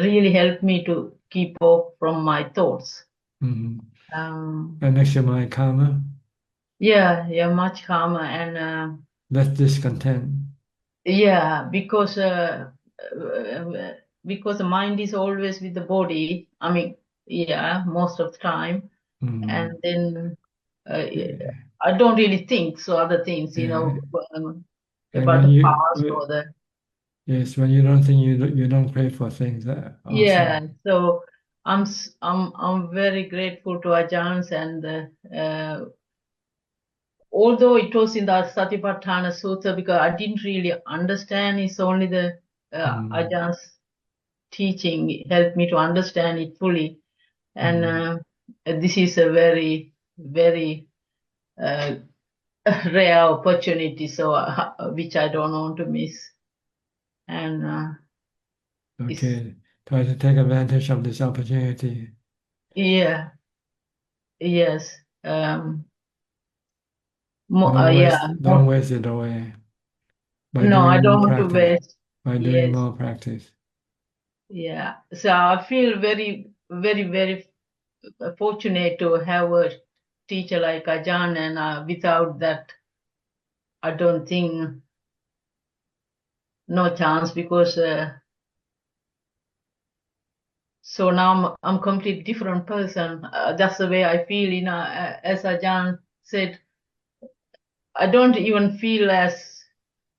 Speaker 18: really helped me to keep off from my thoughts.
Speaker 1: And next your mind calmer,
Speaker 18: Yeah, much calmer and
Speaker 1: less discontent.
Speaker 18: yeah, because the mind is always with the body. I mean, yeah, most of the time, and then I don't really think so other things, about the past or the
Speaker 1: Yes, when you don't think, you don't pray for things.
Speaker 18: yeah.
Speaker 1: Also.
Speaker 18: So I'm very grateful to Ajahns and although it was in the Satipatthana Sutta, because I didn't really understand, it's only the Ajahns teaching helped me to understand it fully. And this is a very, very rare opportunity, so which I don't want to miss. And
Speaker 1: okay, try to take advantage of this opportunity.
Speaker 18: Yeah, yes.
Speaker 1: Don't
Speaker 18: Yeah.
Speaker 1: waste it away. By
Speaker 18: No,
Speaker 1: doing
Speaker 18: I
Speaker 1: more
Speaker 18: don't want to
Speaker 1: practice.
Speaker 18: waste.
Speaker 1: By doing
Speaker 18: Yes.
Speaker 1: more practice.
Speaker 18: Yeah. So I feel very, very, very fortunate to have a teacher like Ajahn, and without that, I don't think no chance because so now I'm completely different person. That's the way I feel. As Ajahn said, I don't even feel as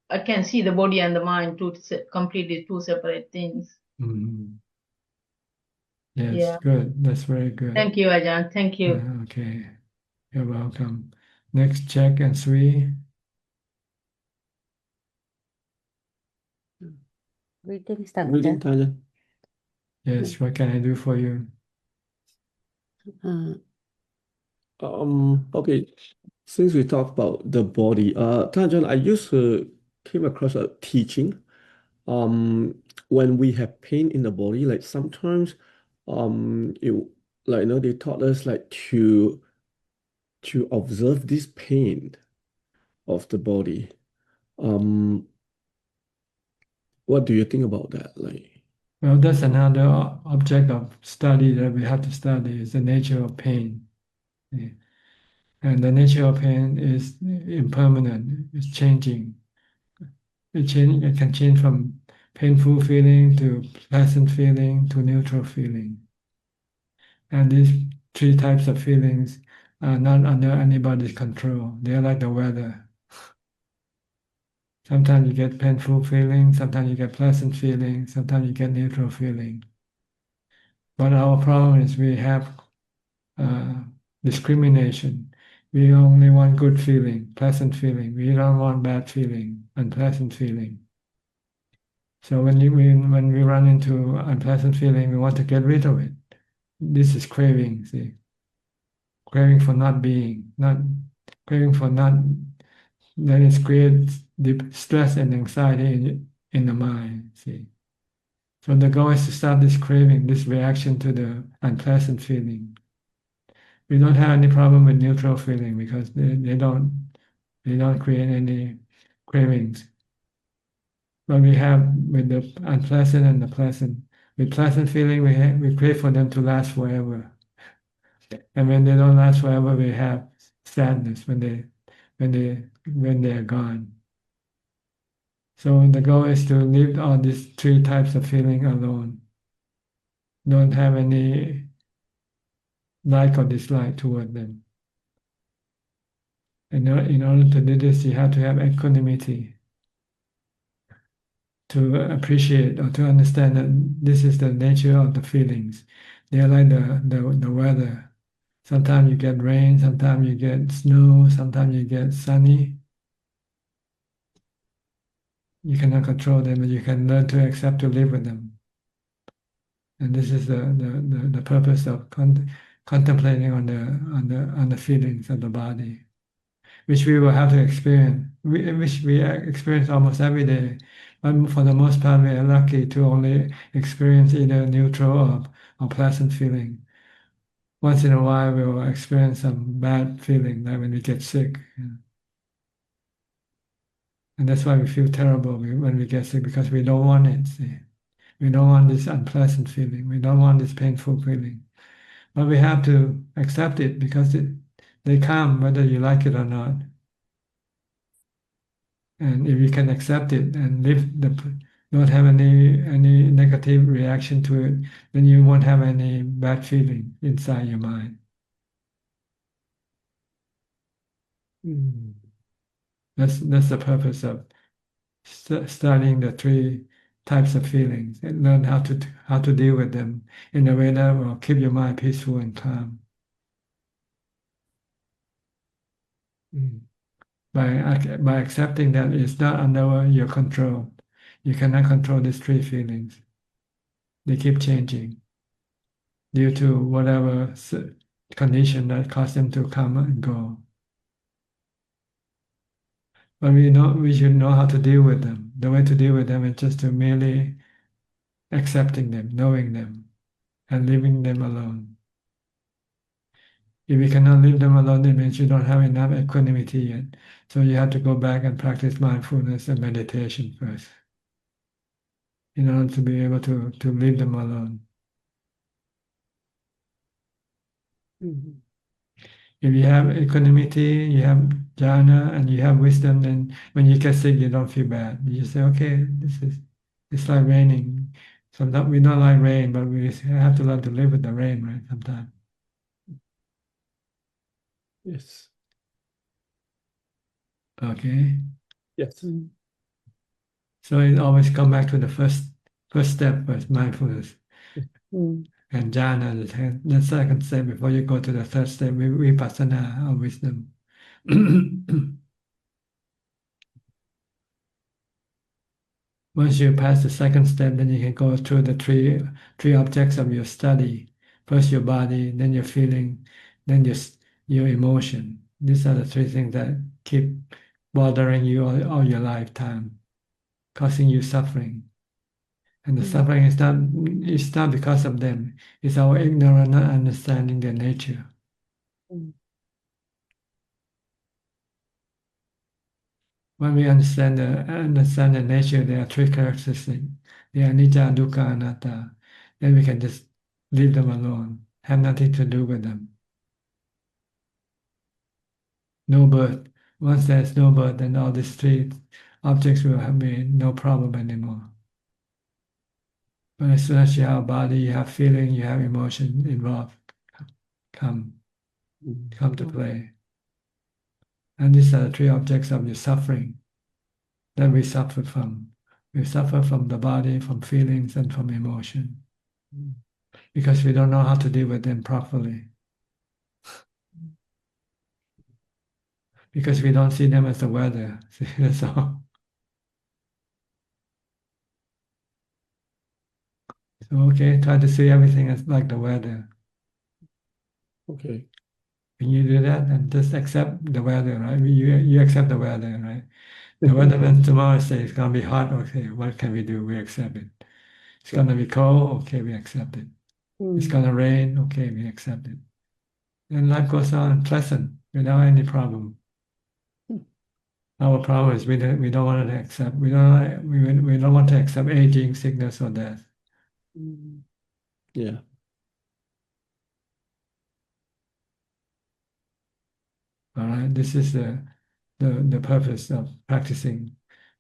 Speaker 18: I can see the body and the mind completely two separate things.
Speaker 1: Yes,
Speaker 18: Yeah.
Speaker 1: good. That's very good.
Speaker 18: Thank you, Ajahn. Thank you.
Speaker 1: Okay, you're welcome. Next, Jack and Sri.
Speaker 19: Greetings,
Speaker 20: Greetings, Tanya.
Speaker 1: Yes, what can I do for you?
Speaker 20: Okay. Since we talk about the body, Tanjan, I used to came across a teaching. When we have pain in the body, like sometimes, they taught us like to observe this pain of the body. what do you think about that? Like,
Speaker 1: well, that's another object of study that we have to study is the nature of pain. Yeah. And the nature of pain is impermanent, it's changing. It can change from painful feeling to pleasant feeling to neutral feeling. And these three types of feelings are not under anybody's control. They are like the weather. Sometimes you get painful feeling, sometimes you get pleasant feeling, sometimes you get neutral feeling. But our problem is we have discrimination. We only want good feeling, pleasant feeling. We don't want bad feeling, unpleasant feeling. So when we run into unpleasant feeling, we want to get rid of it. This is craving, see? Craving for not being, not craving for not, then it creates deep stress and anxiety in the mind, see? So the goal is to stop this craving, this reaction to the unpleasant feeling. We don't have any problem with neutral feeling because they don't create any cravings. But we have with the unpleasant and the pleasant. With pleasant feeling, we crave for them to last forever. And when they don't last forever, we have sadness when they are gone. So the goal is to leave all these three types of feeling alone. Don't have any like or dislike toward them. And in order to do this, you have to have equanimity to appreciate or to understand that this is the nature of the feelings. They are like the weather. Sometimes you get rain, sometimes you get snow, sometimes you get sunny. You cannot control them, but you can learn to accept to live with them. And this is the purpose of contemplating on the feelings of the body, which we will have to experience, which we experience almost every day. But for the most part, we are lucky to only experience either neutral or pleasant feeling. Once in a while, we will experience some bad feeling, like when we get sick. And that's why we feel terrible when we get sick, because we don't want it. See? We don't want this unpleasant feeling. We don't want this painful feeling. But we have to accept it because they come whether you like it or not. And if you can accept it and don't have any negative reaction to it, then you won't have any bad feeling inside your mind. That's the purpose of studying the three types of feelings and learn how to deal with them in a way that will keep your mind peaceful and calm. By accepting that it's not under your control. You cannot control these three feelings. They keep changing due to whatever condition that caused them to come and go. But we should know how to deal with them. The way to deal with them is just to merely accepting them, knowing them, and leaving them alone. If you cannot leave them alone, it means you don't have enough equanimity yet. So you have to go back and practice mindfulness and meditation first in order to be able to leave them alone. If you have equanimity, you have jhana, and you have wisdom, then when you get sick, you don't feel bad. You just say, okay, it's like raining. Sometimes we don't like rain, but we have to learn to live with the rain, right? Sometimes.
Speaker 20: yes.
Speaker 1: Okay.
Speaker 20: Yes.
Speaker 1: So it always come back to the first step, first mindfulness. And jhana, the second step before you go to the third step, vipassana or wisdom. Once you pass the second step, then you can go through the three objects of your study. First your body, then your feeling, then your emotion. These are the three things that keep bothering you all your lifetime, causing you suffering. And the suffering is not because of them. It's our ignorance, not understanding their nature. When we understand the nature, there are three characteristics. They are anicca, dukkha, anatta. Then we can just leave them alone, have nothing to do with them. No birth. Once there's no birth, then all these three objects will have no problem anymore. But as soon as you have a body, you have feeling, you have emotion involved, come to play. And these are the three objects of your suffering that we suffer from. We suffer from the body, from feelings, and from emotion. Because we don't know how to deal with them properly. Because we don't see them as the weather. That's all. So, okay, try to see everything as like the weather.
Speaker 20: Okay.
Speaker 1: When you do that, and just accept the weather, right? You accept the weather, right? The weatherman tomorrow says it's going to be hot. Okay, what can we do? We accept it. It's going to be cold. Okay, we accept it. It's going to rain. Okay, we accept it. And life goes on pleasant without any problem. Our problem is we don't want to accept. We don't want to accept aging, sickness, or death.
Speaker 20: Yeah.
Speaker 1: All right. This is the purpose of practicing.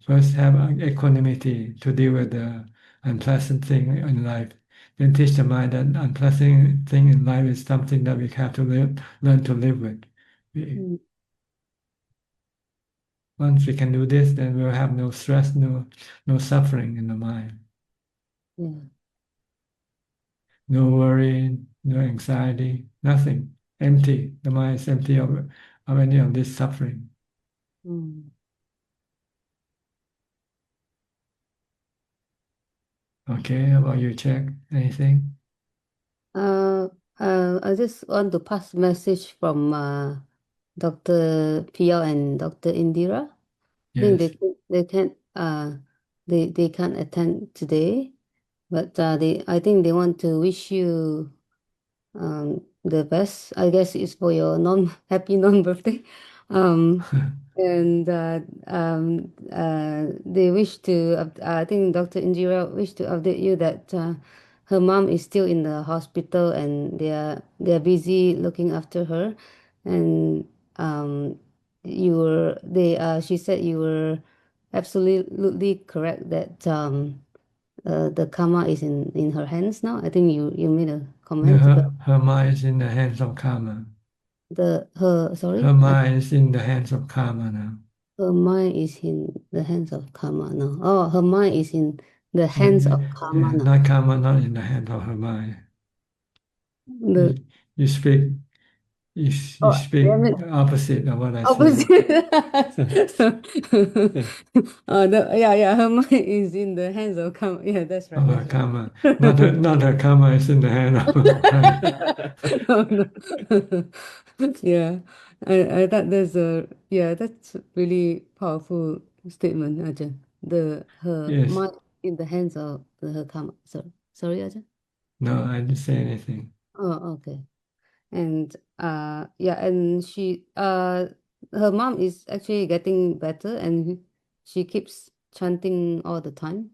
Speaker 1: First, have equanimity to deal with the unpleasant thing in life. Then teach the mind that unpleasant thing in life is something that we have to learn to live with. Once we can do this, then we'll have no stress, no suffering in the mind.
Speaker 13: Yeah.
Speaker 1: No worry, no anxiety, nothing. Empty. The mind is empty of any of this suffering. Okay, how about you, check? Anything?
Speaker 13: I just want to pass message from Dr. Pio and Dr. Indira. I think
Speaker 1: Yes.
Speaker 13: they can't attend today, but I think they want to wish you the best. I guess it's for your happy non-birthday. And they wish to, I think Dr. Indira wish to update you that her mom is still in the hospital and they're busy looking after her. And she said you were absolutely correct that the karma is in her hands now. I think you made a comment about
Speaker 1: Her mind is in the hands of karma.
Speaker 13: sorry?
Speaker 1: Her mind is in the hands of karma now.
Speaker 13: Her mind is in the hands of karma now. Oh, her mind is in the hands of karma now.
Speaker 1: Not karma, not in the hands of her mind. You speak opposite of what I said.
Speaker 13: Yeah, her mind is in the hands of karma. Yeah, that's right.
Speaker 1: Her karma. Not her karma is in the hand of
Speaker 13: Yeah, I thought that's a really powerful statement, Ajahn. Her
Speaker 1: Yes.
Speaker 13: mind in the hands of her karma. Sorry, Ajahn.
Speaker 1: No, I didn't say anything.
Speaker 13: Oh, okay. And and her mom is actually getting better, and she keeps chanting all the time.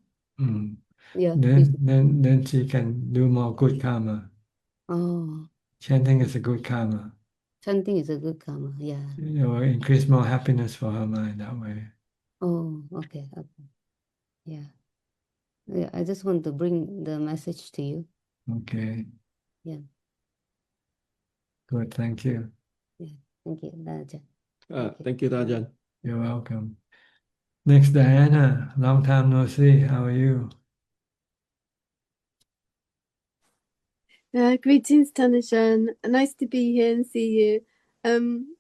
Speaker 13: Yeah.
Speaker 1: Then she can do more good karma.
Speaker 13: Oh.
Speaker 1: Chanting is a good karma.
Speaker 13: Chanting is a good karma, yeah.
Speaker 1: It will increase more happiness for her mind that way.
Speaker 13: Oh, okay. Yeah. Yeah, I just want to bring the message to you.
Speaker 1: Okay.
Speaker 13: Yeah.
Speaker 1: Good, thank you.
Speaker 13: Yeah, thank you, Ajahn.
Speaker 20: Thank you, Ajahn.
Speaker 1: You're welcome. Next, Diana. Long time no see. How are you?
Speaker 19: Greetings, Tanishan. Nice to be here and see you. I'm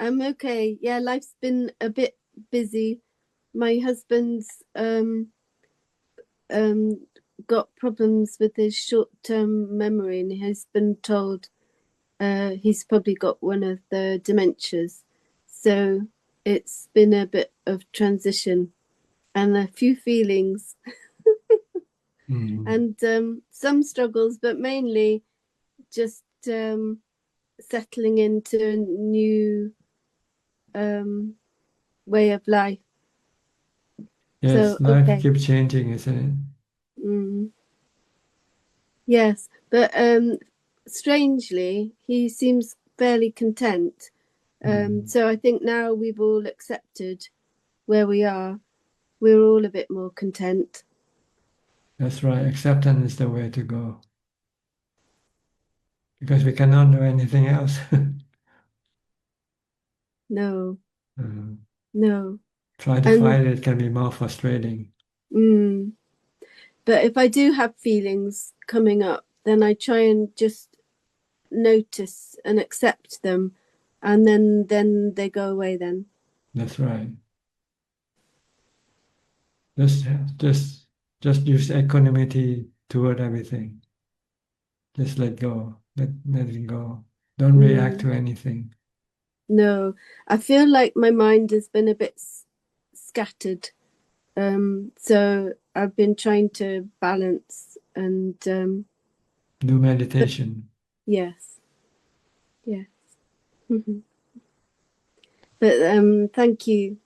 Speaker 19: okay. Yeah, life's been a bit busy. My husband's got problems with his short-term memory, and he's been told he's probably got one of the dementias. So it's been a bit of transition and a few feelings. And some struggles, but mainly just settling into a new way of life.
Speaker 1: Yes,
Speaker 19: So,
Speaker 1: life
Speaker 19: okay.
Speaker 1: keeps changing, isn't
Speaker 19: Mm. Yes, but strangely, he seems fairly content. So I think now we've all accepted where we are. We're all a bit more content.
Speaker 1: it? That's right. Acceptance is the way to go. Because we cannot do anything else.
Speaker 19: No,
Speaker 1: Mhm.
Speaker 19: no.
Speaker 1: Trying to
Speaker 19: And
Speaker 1: fight it can be more frustrating.
Speaker 19: but if I do have feelings coming up, then I try and just notice and accept them, and then they go away then.
Speaker 1: That's right. Just just just use equanimity toward everything. Just let go. Let it go. Don't react to anything.
Speaker 19: No, I feel like my mind has been a bit scattered. So I've been trying to balance and
Speaker 1: Do meditation.
Speaker 19: yes. Yes. But thank you.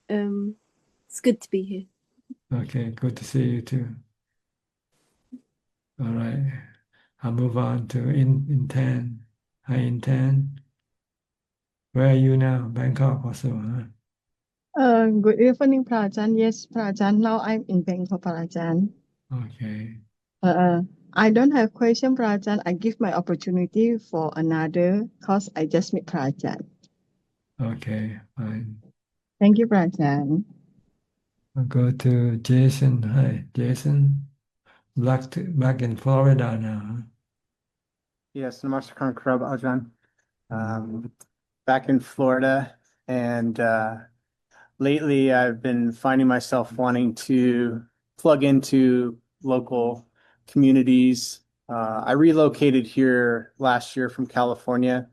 Speaker 19: It's good to be here.
Speaker 1: Okay, good to see you too. All right. I'll move on to Intan. Hi, Intan. Where are you now? Bangkok also, huh?
Speaker 21: Good evening, Prajan. Yes, Prajan. Now I'm in Bangkok, Prajan.
Speaker 1: Okay.
Speaker 21: I don't have question, Prajan. I give my opportunity for another because I just meet Prajan.
Speaker 1: Okay, fine.
Speaker 21: Thank you, Prajan.
Speaker 1: I'll go to Jason. Hi, Jason. Back in Florida now, huh?
Speaker 22: Yes, Namaskar Krab Ajahn. Back in Florida, and lately I've been finding myself wanting to plug into local communities. I relocated here last year from California,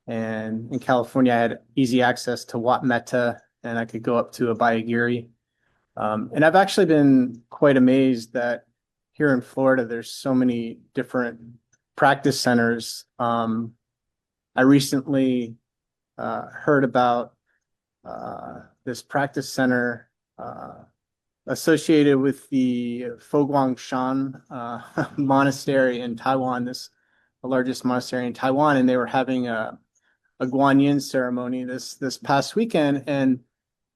Speaker 22: and in California I had easy access to Wat Metta, and I could go up to Abhijato. And I've actually been quite amazed that here in Florida there's so many different practice centers. I recently heard about this practice center associated with the Foguangshan monastery in Taiwan, the largest monastery in Taiwan, and they were having a Guanyin ceremony this past weekend. And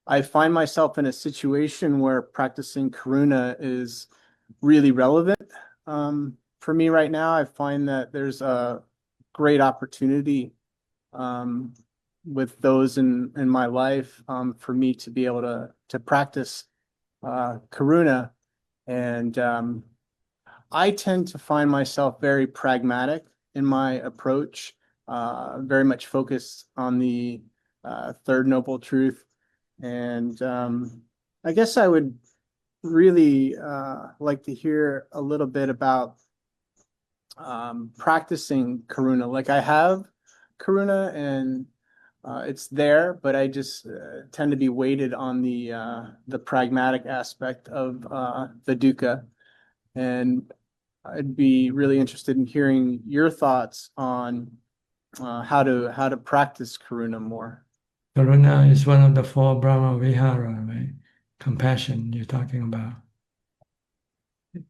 Speaker 22: I find myself in a situation where practicing karuna is really relevant for me right now. I find that there's a great opportunity with those in my life for me to be able to practice karuna. And I tend to find myself very pragmatic in my approach, very much focused on the third noble truth. And I guess I would really like to hear a little bit about practicing karuna. Like I have karuna and it's there, but I just tend to be weighted on the pragmatic aspect of the dukkha. And I'd be really interested in hearing your thoughts on how to practice karuna more.
Speaker 1: Karuna is one of the four Brahma Vihara, right? Compassion you're talking about.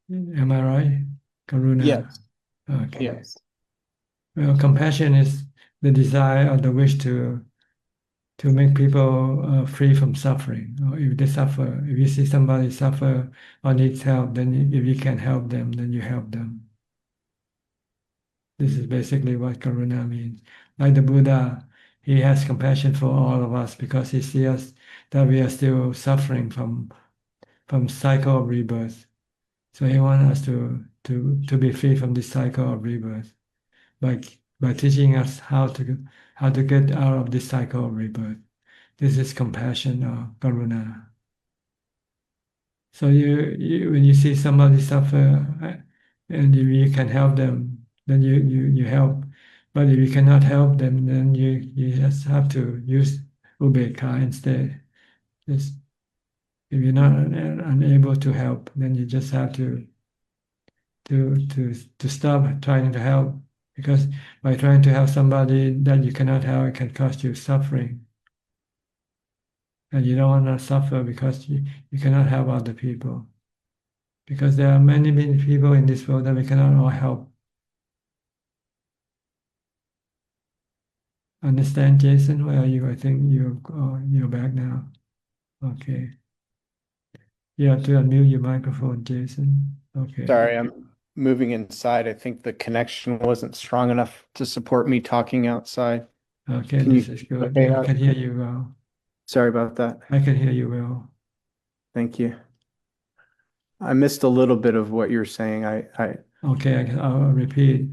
Speaker 1: Am I right? Karuna.
Speaker 22: Yes.
Speaker 1: Okay.
Speaker 22: Yes.
Speaker 1: Well, compassion is the desire or the wish to make people free from suffering. Or if they suffer, if you see somebody suffer or needs help, then if you can help them, then you help them. This is basically what karuna means. Like the Buddha, he has compassion for all of us because he sees us that we are still suffering from cycle of rebirth. So he wants us to be free from this cycle of rebirth by teaching us how to get out of this cycle of rebirth. This is compassion or karuna. So when you see somebody suffer and if you can help them, then you help. But if you cannot help them, then you just have to use ubekkha instead. Just if you're not unable to help, then you just have to stop trying to help, because by trying to help somebody that you cannot help, it can cause you suffering. and you don't want to suffer because you cannot help other people. Because there are many, many people in this world that we cannot all help. Understand, Jason? Where are you? I think you're back now. Okay. You have to unmute your microphone, Jason. Okay.
Speaker 22: Sorry, I'm moving inside. I think the connection wasn't strong enough to support me talking outside.
Speaker 1: Okay,
Speaker 22: Can
Speaker 1: this
Speaker 22: you
Speaker 1: is good.
Speaker 22: okay
Speaker 1: I
Speaker 22: now?
Speaker 1: can hear you well.
Speaker 22: Sorry about that.
Speaker 1: I can hear you well.
Speaker 22: Thank you. I missed a little bit of what you're saying.
Speaker 1: Okay, I'll repeat.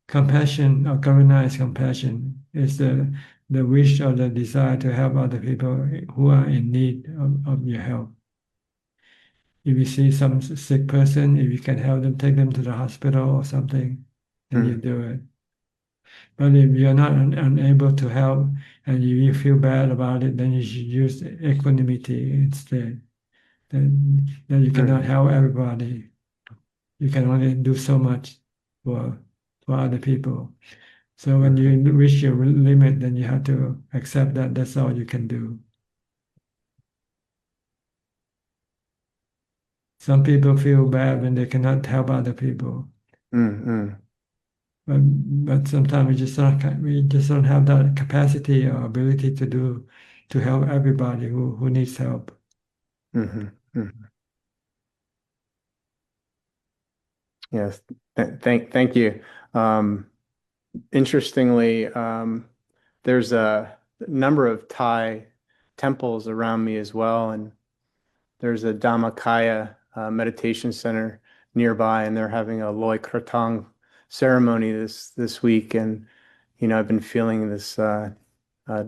Speaker 1: Compassion or karuna is compassion. It's the wish or the desire to help other people who are in need of your help. If you see some sick person, if you can help them, take them to the hospital or something, then you do it. But if you're not unable to help and you feel bad about it, then you should use equanimity instead. Then you cannot help everybody. You can only do so much for other people. So when you reach your limit, then you have to accept that that's all you can do. Some people feel bad when they cannot help other people. But sometimes we just don't have that capacity or ability to help everybody who needs help.
Speaker 22: Yes, thank you. Interestingly, there's a number of Thai temples around me as well, and there's a Dhammakaya meditation center nearby, and they're having a Loy Krathong ceremony this week, and I've been feeling this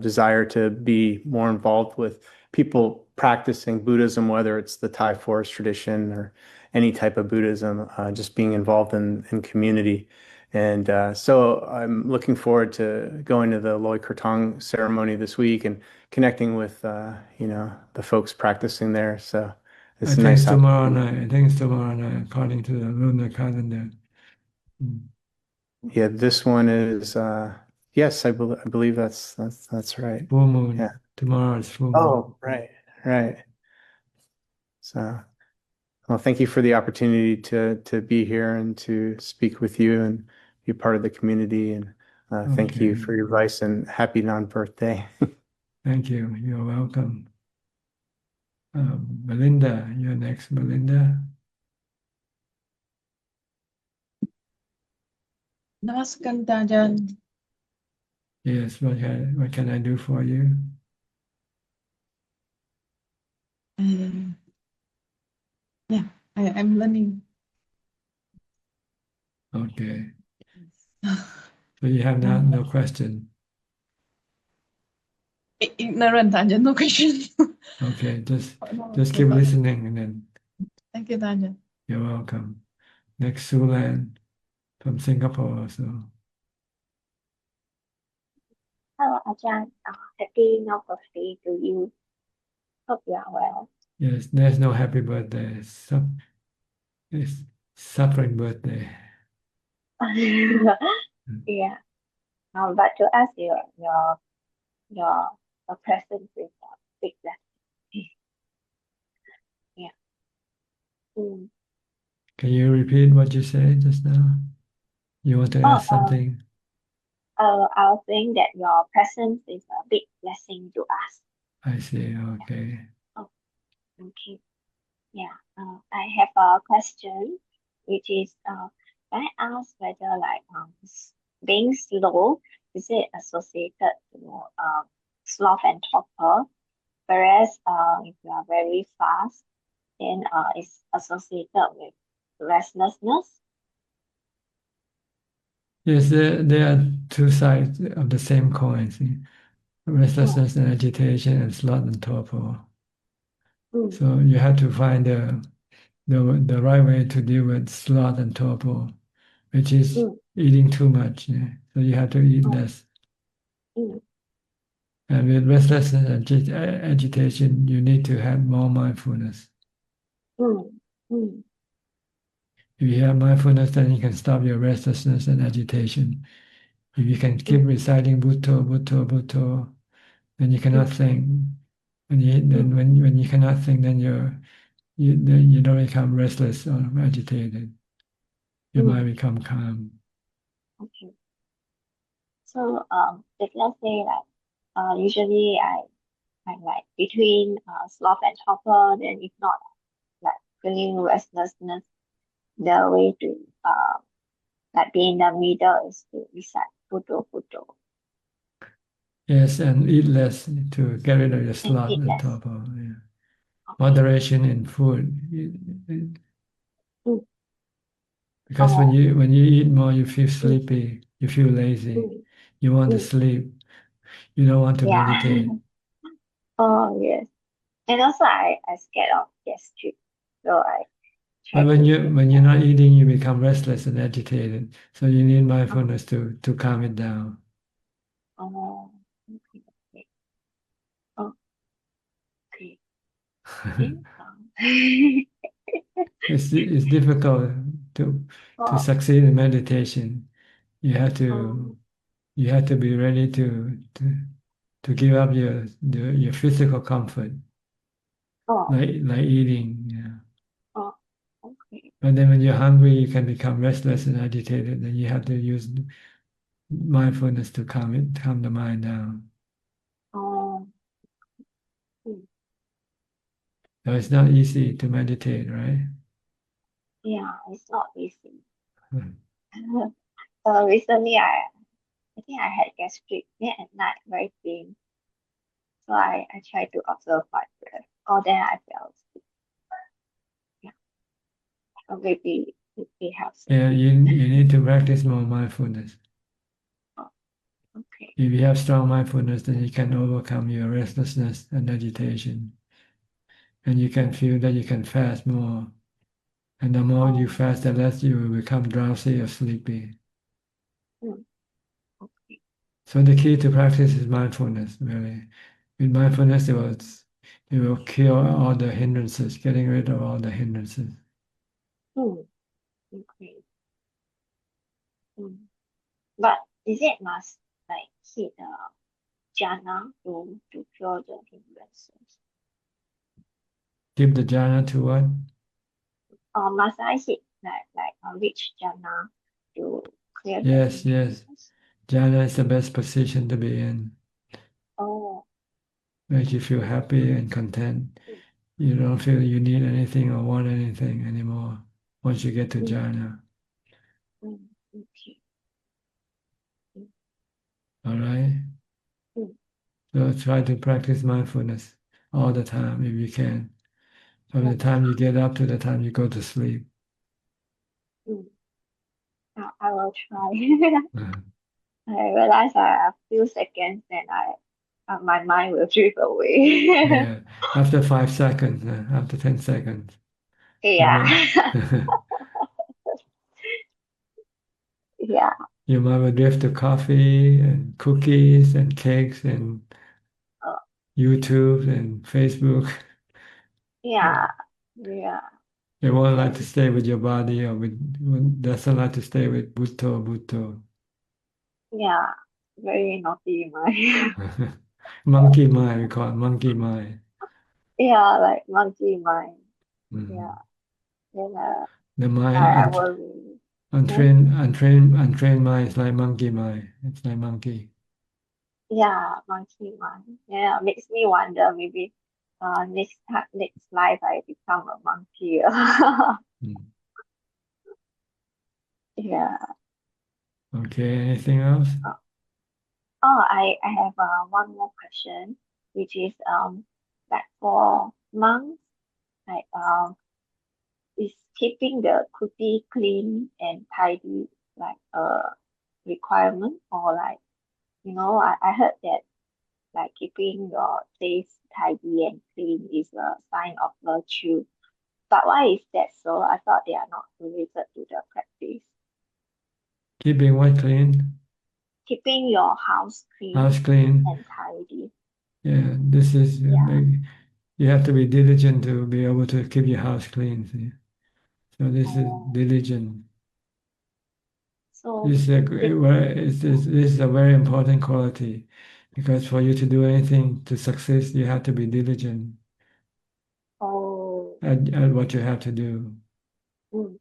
Speaker 22: desire to be more involved with people practicing Buddhism, whether it's the Thai forest tradition or any type of Buddhism, just being involved in community. And so I'm looking forward to going to the Loy Krathong ceremony this week and connecting with, the folks practicing there. So it's
Speaker 1: I think
Speaker 22: nice.
Speaker 1: it's tomorrow night. I think it's tomorrow night, according to the lunar calendar.
Speaker 22: Yeah, this one is, yes, I believe that's right.
Speaker 1: Full moon.
Speaker 22: Yeah.
Speaker 1: Tomorrow is full moon.
Speaker 22: Oh, right. So, well, thank you for the opportunity to be here and to speak with you and be part of the community. And thank you for your advice and happy non-birthday.
Speaker 1: Thank you. You're welcome. Melinda, you're next, Melinda.
Speaker 2: Namaskar, Ajahn.
Speaker 1: Yes, what can I do for you?
Speaker 2: Yeah, I'm learning.
Speaker 1: Okay. So you have no question.
Speaker 2: Ignorant, Ajahn, no question.
Speaker 1: Okay, just keep listening and then
Speaker 2: Thank you, Ajahn.
Speaker 1: you're welcome. Next, Sulan from Singapore. So
Speaker 3: Hello, Ajahn. Happy no birthday to you. Hope you are well.
Speaker 1: yes, there's no happy birthday. It's suffering birthday.
Speaker 3: Yeah. But to ask you, your presence is a big blessing. Yeah.
Speaker 1: Can you repeat what you said just now? You want to ask something?
Speaker 3: I was saying that your presence is a big blessing to us.
Speaker 1: I see. Okay.
Speaker 3: Okay. Yeah. I have a question, which is, can I ask whether being slow is it associated to sloth and torpor, whereas if you are very fast, then it's associated with restlessness.
Speaker 1: Yes, there are two sides of the same coin. See? Restlessness and agitation, and sloth and torpor. So you have to find the right way to deal with sloth and torpor, which is eating too much. Yeah? So you have to eat less. And with restlessness and agitation, you need to have more mindfulness. If you have mindfulness, then you can stop your restlessness and agitation. If you can keep reciting Bhutto, Bhutto, Bhutto, then you cannot think. When you cannot think, then you don't become restless or agitated. Your mind become calm.
Speaker 3: Okay. So if let's say like usually I'm like between sloth and torpor, then if not like feeling restlessness, the way to like be in the middle is to recite Buddho Buddho.
Speaker 1: Yes, and eat less to get rid of your
Speaker 3: And
Speaker 1: sloth
Speaker 3: eat
Speaker 1: and
Speaker 3: less.
Speaker 1: torpor. Yeah. Moderation in food. Because when you eat more, you feel sleepy, you feel lazy, you want to sleep, you don't want to
Speaker 3: Yeah.
Speaker 1: meditate.
Speaker 3: Oh yes. And also I scared of gastric. So I try
Speaker 1: But
Speaker 3: to
Speaker 1: when you're not eating, you become restless and agitated. So you need mindfulness to calm it down.
Speaker 3: oh okay, okay. Oh okay. Then,
Speaker 1: It's difficult to
Speaker 3: oh,
Speaker 1: succeed in meditation. You have
Speaker 3: oh,
Speaker 1: to be ready to give up your physical comfort,
Speaker 3: oh,
Speaker 1: like eating. Yeah.
Speaker 3: oh, okay.
Speaker 1: But then when you're hungry, you can become restless and agitated. Then you have to use mindfulness to calm the mind down.
Speaker 3: Oh,
Speaker 1: So it's not easy to meditate, right?
Speaker 3: yeah, it's not easy.
Speaker 1: Hmm.
Speaker 3: Recently I think I had gastric, then at night very pain. So I tried to observe my breath. Oh, then I fell asleep. Yeah. So maybe it helps.
Speaker 1: Yeah, you need to practice more mindfulness.
Speaker 3: Oh, okay.
Speaker 1: If you have strong mindfulness, then you can overcome your restlessness and agitation. And you can feel that you can fast more. And the more you fast, the less you will become drowsy or sleepy.
Speaker 3: Okay.
Speaker 1: So the key to practice is mindfulness, really. With mindfulness, it will kill all the hindrances, getting rid of all the hindrances.
Speaker 3: Okay. But is it must like hit jhana to cure the hindrances?
Speaker 1: Keep the jhana to what?
Speaker 3: Or must I hit reach jhana to clear the
Speaker 1: Yes, yes.
Speaker 3: hindrances?
Speaker 1: Jhana is the best position to be in.
Speaker 3: Oh,
Speaker 1: Makes you feel happy and content. You don't feel you need anything or want anything anymore once you get to jhana.
Speaker 3: okay.
Speaker 1: All right? So try to practice mindfulness all the time if you can. From the time you get up to the time you go to sleep.
Speaker 3: I will try. I realize a few seconds, then my mind will drift away.
Speaker 1: Yeah. After 5 seconds, after 10 seconds.
Speaker 3: Yeah. Yeah.
Speaker 1: Your mind will drift to coffee and cookies and cakes and YouTube and Facebook.
Speaker 3: Yeah. Yeah.
Speaker 1: They won't like to stay with your body or doesn't like to stay with Bhutto.
Speaker 3: Yeah. Very naughty mind.
Speaker 1: Monkey mind, we call it monkey mind.
Speaker 3: Yeah, like monkey mind.
Speaker 1: Mm.
Speaker 3: Yeah. Then
Speaker 1: The mind,
Speaker 3: I will
Speaker 1: untrained mind is like monkey mind. It's like monkey.
Speaker 3: yeah, monkey mind. Yeah, makes me wonder maybe next life I become a monkey. Yeah.
Speaker 1: Okay, anything else?
Speaker 3: Oh, I have one more question, which is like for monks, like is keeping the kuti clean and tidy like a requirement, or like I heard that like keeping your place tidy and clean is a sign of virtue. But why is that so? I thought they are not related to the practice.
Speaker 1: Keeping what clean?
Speaker 3: Keeping your house clean
Speaker 1: House clean.
Speaker 3: and tidy.
Speaker 1: Yeah, this is you have to be diligent to be able to keep your house clean. See? So this is diligent.
Speaker 3: So
Speaker 1: This is a very important quality. Because for you to do anything to succeed, you have to be diligent
Speaker 3: Oh,
Speaker 1: at what you have to do.
Speaker 3: mm.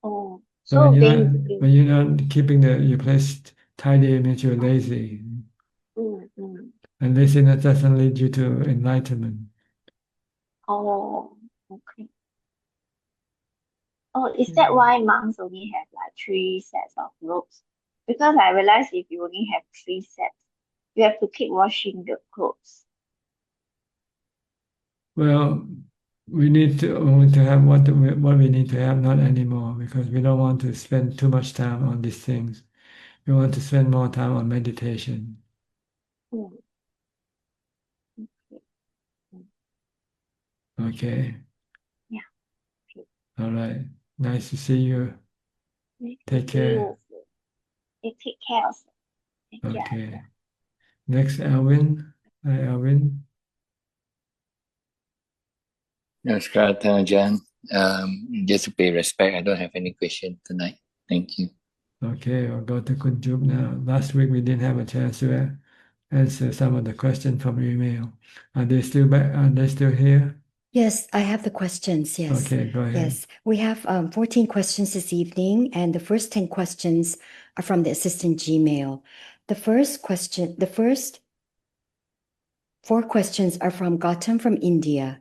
Speaker 3: Oh,
Speaker 1: So when
Speaker 3: so
Speaker 1: you're not
Speaker 3: basically,
Speaker 1: when you're not keeping your place tidy, it means you're lazy.
Speaker 3: mm.
Speaker 1: And laziness doesn't lead you to enlightenment.
Speaker 3: Oh, okay. Oh, is that why monks only have like 3 sets of robes? Because I realized if you only have 3 sets, you have to keep washing the clothes.
Speaker 1: Well, we need to only to have what we need to have, not anymore, because we don't want to spend too much time on these things. We want to spend more time on meditation.
Speaker 3: Mm. Okay.
Speaker 1: Okay.
Speaker 3: Yeah. Okay.
Speaker 1: All right. Nice to see you.
Speaker 3: Nice to
Speaker 1: Take
Speaker 3: see you
Speaker 1: care.
Speaker 3: also. You take care also. Thank you,
Speaker 1: Okay.
Speaker 3: Ajahn.
Speaker 1: Next, Alvin. Hi, Alvin.
Speaker 4: Namaskar, Ajahn. Just to pay respect, I don't have any question tonight. Thank you.
Speaker 1: Okay, I'll go to Kunjup now. Last week we didn't have a chance to answer some of the questions from email. Are they still back? Are they still here?
Speaker 5: Yes, I have the questions. Yes.
Speaker 1: Okay, go ahead.
Speaker 5: Yes. We have 14 questions this evening, and the first 10 questions are from the assistant Gmail. The first 4 questions are from Gautam from India.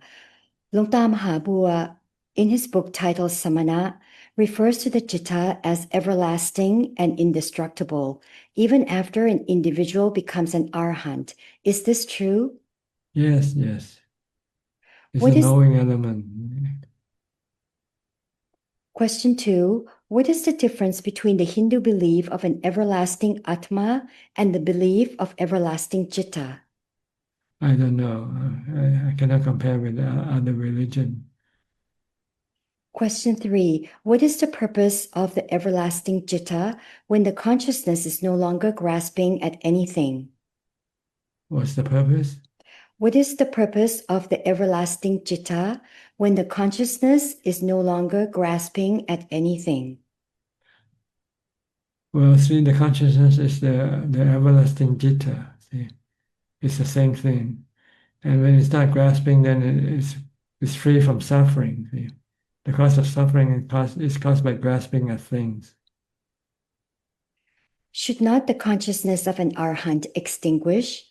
Speaker 5: Longta Mahabua, in his book titled Samana, refers to the citta as everlasting and indestructible, even after an individual becomes an arahant. Is this true?
Speaker 1: Yes, yes. It's
Speaker 5: What
Speaker 1: a
Speaker 5: is
Speaker 1: knowing element.
Speaker 5: Question 2. What is the difference between the Hindu belief of an everlasting Atma and the belief of everlasting Citta?
Speaker 1: I don't know. I cannot compare with other religion.
Speaker 5: Question 3. What is the purpose of the everlasting Citta when the consciousness is no longer grasping at anything?
Speaker 1: What's the purpose?
Speaker 5: What is the purpose of the everlasting Citta when the consciousness is no longer grasping at anything?
Speaker 1: Well, see, the consciousness is the everlasting jitta. See, it's the same thing. And when it's not grasping, then it's free from suffering. See? The cause of suffering is caused by grasping at things.
Speaker 5: Should not the consciousness of an arahant extinguish?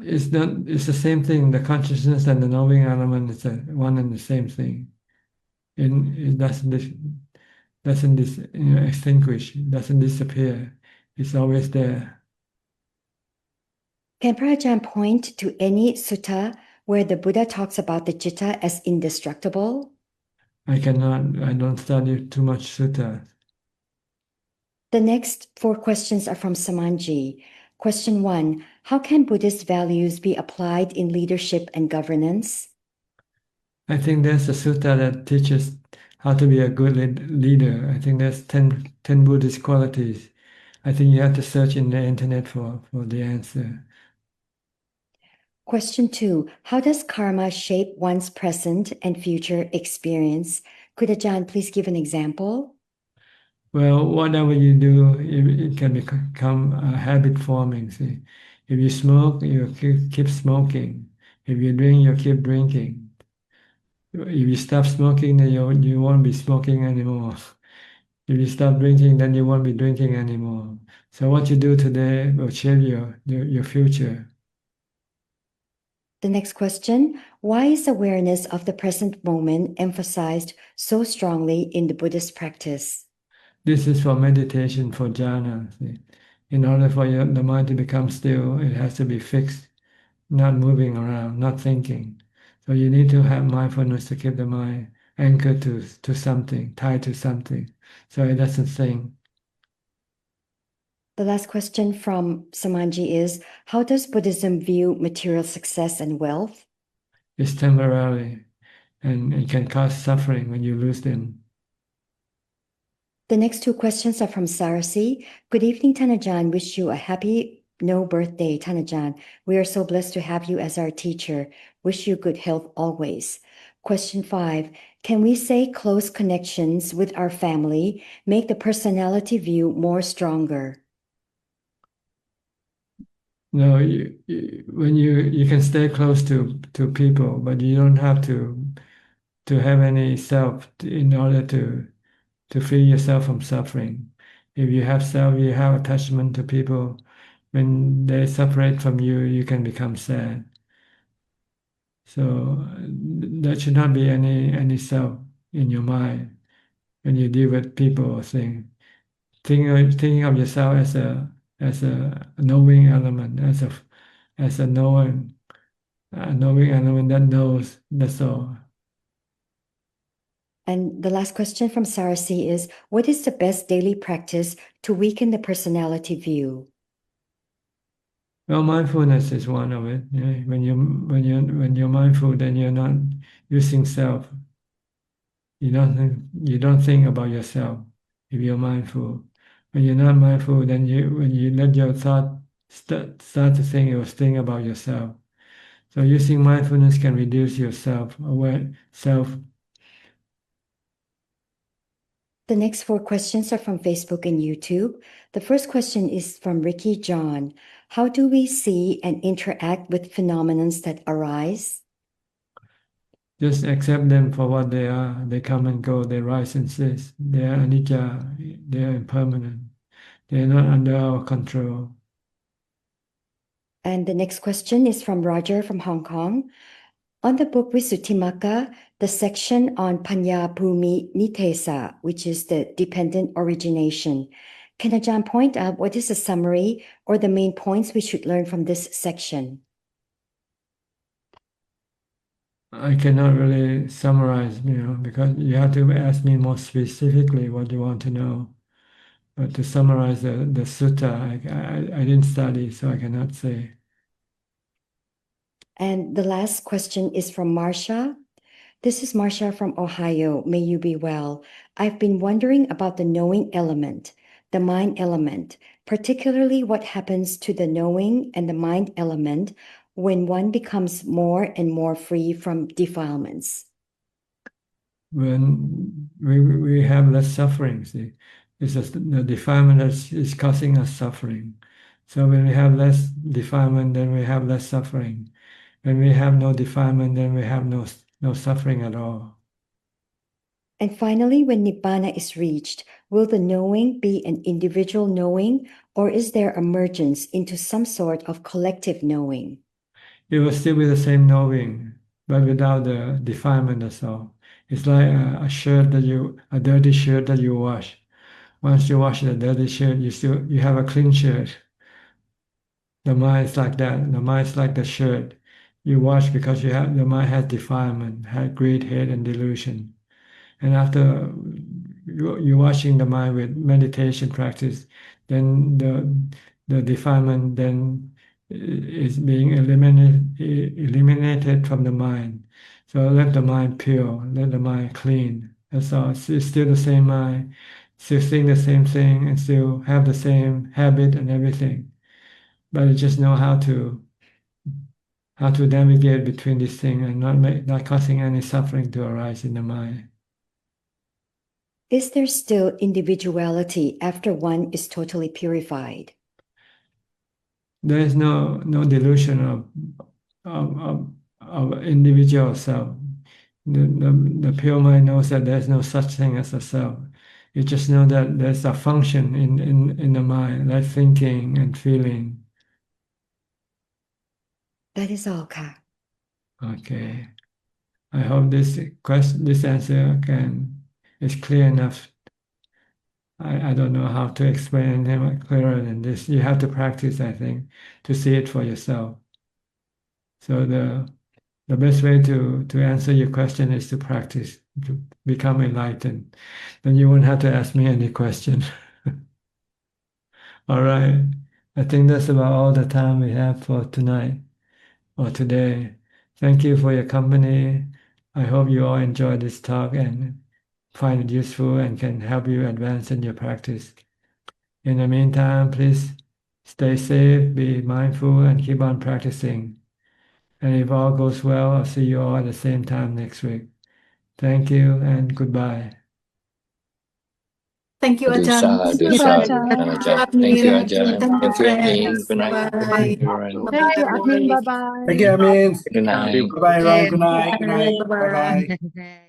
Speaker 1: It's not. It's the same thing. The consciousness and the knowing element is one and the same thing. It doesn't extinguish. It doesn't disappear. It's always there.
Speaker 5: Can Prajan point to any sutta where the Buddha talks about the citta as indestructible?
Speaker 1: I cannot. I don't study too much sutta.
Speaker 5: The next 4 questions are from Samanji. Question 1. How can Buddhist values be applied in leadership and governance?
Speaker 1: I think there's a sutta that teaches how to be a good leader. I think there's 10 Buddhist qualities. I think you have to search in the internet for the answer.
Speaker 5: Question 2. How does karma shape one's present and future experience? Could Ajahn please give an example?
Speaker 1: Well, whatever you do, it can become a habit forming. See, if you smoke, you keep smoking. If you drink, you keep drinking. If you stop smoking, then you won't be smoking anymore. If you stop drinking, then you won't be drinking anymore. So what you do today will shape your future.
Speaker 5: The next question. Why is awareness of the present moment emphasized so strongly in the Buddhist practice?
Speaker 1: This is for meditation, for jhana. See? In order for the mind to become still, it has to be fixed, not moving around, not thinking. So you need to have mindfulness to keep the mind anchored to something, tied to something, so it doesn't think.
Speaker 5: The last question from Samanji is, how does Buddhism view material success and wealth?
Speaker 1: It's temporary, and it can cause suffering when you lose them.
Speaker 5: The next 2 questions are from Sarasi. Good evening, Tanajan. Wish you a happy no birthday, Tanajan. We are so blessed to have you as our teacher. Wish you good health always. Question 5. Can we say close connections with our family make the personality view more stronger?
Speaker 1: No, when you can stay close to people, but you don't have to have any self in order to free yourself from suffering. If you have self, you have attachment to people. When they separate from you, you can become sad. So there should not be any self in your mind when you deal with people or things. Thinking of yourself as a knowing element, as a knowing element that knows. That's all.
Speaker 5: And the last question from Sarasi is, what is the best daily practice to weaken the personality view?
Speaker 1: Well, mindfulness is one of it. You know, when you're mindful, then you're not using self. You don't think about yourself if you're mindful. When you're not mindful, then when you let your thought start to think, you'll think about yourself. So using mindfulness can reduce your self.
Speaker 5: The next 4 questions are from Facebook and YouTube. The first question is from Ricky John. How do we see and interact with phenomena that arise?
Speaker 1: Just accept them for what they are. They come and go. They rise and cease. They are anicca. They are impermanent. They are not under our control.
Speaker 5: And the next question is from Roger from Hong Kong. On the book Visuddhimagga, the section on Panya Bhumi Nitesa, which is the dependent origination, can Ajahn point out what is the summary or the main points we should learn from this section?
Speaker 1: I cannot really summarize, because you have to ask me more specifically what you want to know. But to summarize the sutta, I didn't study, so I cannot say.
Speaker 5: And the last question is from Marsha. This is Marsha from Ohio. May you be well. I've been wondering about the knowing element, the mind element, particularly what happens to the knowing and the mind element when one becomes more and more free from defilements.
Speaker 1: When we have less suffering, see, it's just the defilement that is causing us suffering. So when we have less defilement, then we have less suffering. When we have no defilement, then we have no suffering at all.
Speaker 5: And finally, when Nibbana is reached, will the knowing be an individual knowing, or is there emergence into some sort of collective knowing?
Speaker 1: It will still be the same knowing, but without the defilement or so. It's like a dirty shirt that you wash. Once you wash the dirty shirt, you have a clean shirt. The mind is like that. The mind is like the shirt. You wash because the mind has defilement, has greed, hate, and delusion. And after you're washing the mind with meditation practice, then the defilement then is being eliminated from the mind. So let the mind pure, let the mind clean. That's all. It's still the same mind, still think the same thing, and still have the same habit and everything. But you just know how to navigate between these things and not causing any suffering to arise in the mind.
Speaker 5: Is there still individuality after one is totally purified?
Speaker 1: There is no delusion of individual self. The pure mind knows that there's no such thing as a self. You just know that there's a function in the mind, like thinking and feeling.
Speaker 5: That is all, Ka.
Speaker 1: Okay. I hope this answer is clear enough. I don't know how to explain it clearer than this. You have to practice, I think, to see it for yourself. So the best way to answer your question is to practice, to become enlightened. Then you won't have to ask me any question. All right. I think that's about all the time we have for tonight or today. Thank you for your company. I hope you all enjoyed this talk and find it useful and can help you advance in your practice. In the meantime, please stay safe, be mindful, and keep on practicing. And if all goes well, I'll see you all at the same time next week. Thank you and goodbye.
Speaker 14: Thank you, Ajahn.
Speaker 4: Sadhu, sadhu, Ajahn. Thank you, Ajahn. Thank you, Amin. Good night.
Speaker 14: Bye.
Speaker 4: Everyone.
Speaker 21: Thank you, Admin. Bye bye.
Speaker 16: Thank you, Amin.
Speaker 4: Good night.
Speaker 16: Bye bye, everyone. Good night. Good night. Bye bye.
Speaker 13: Bye.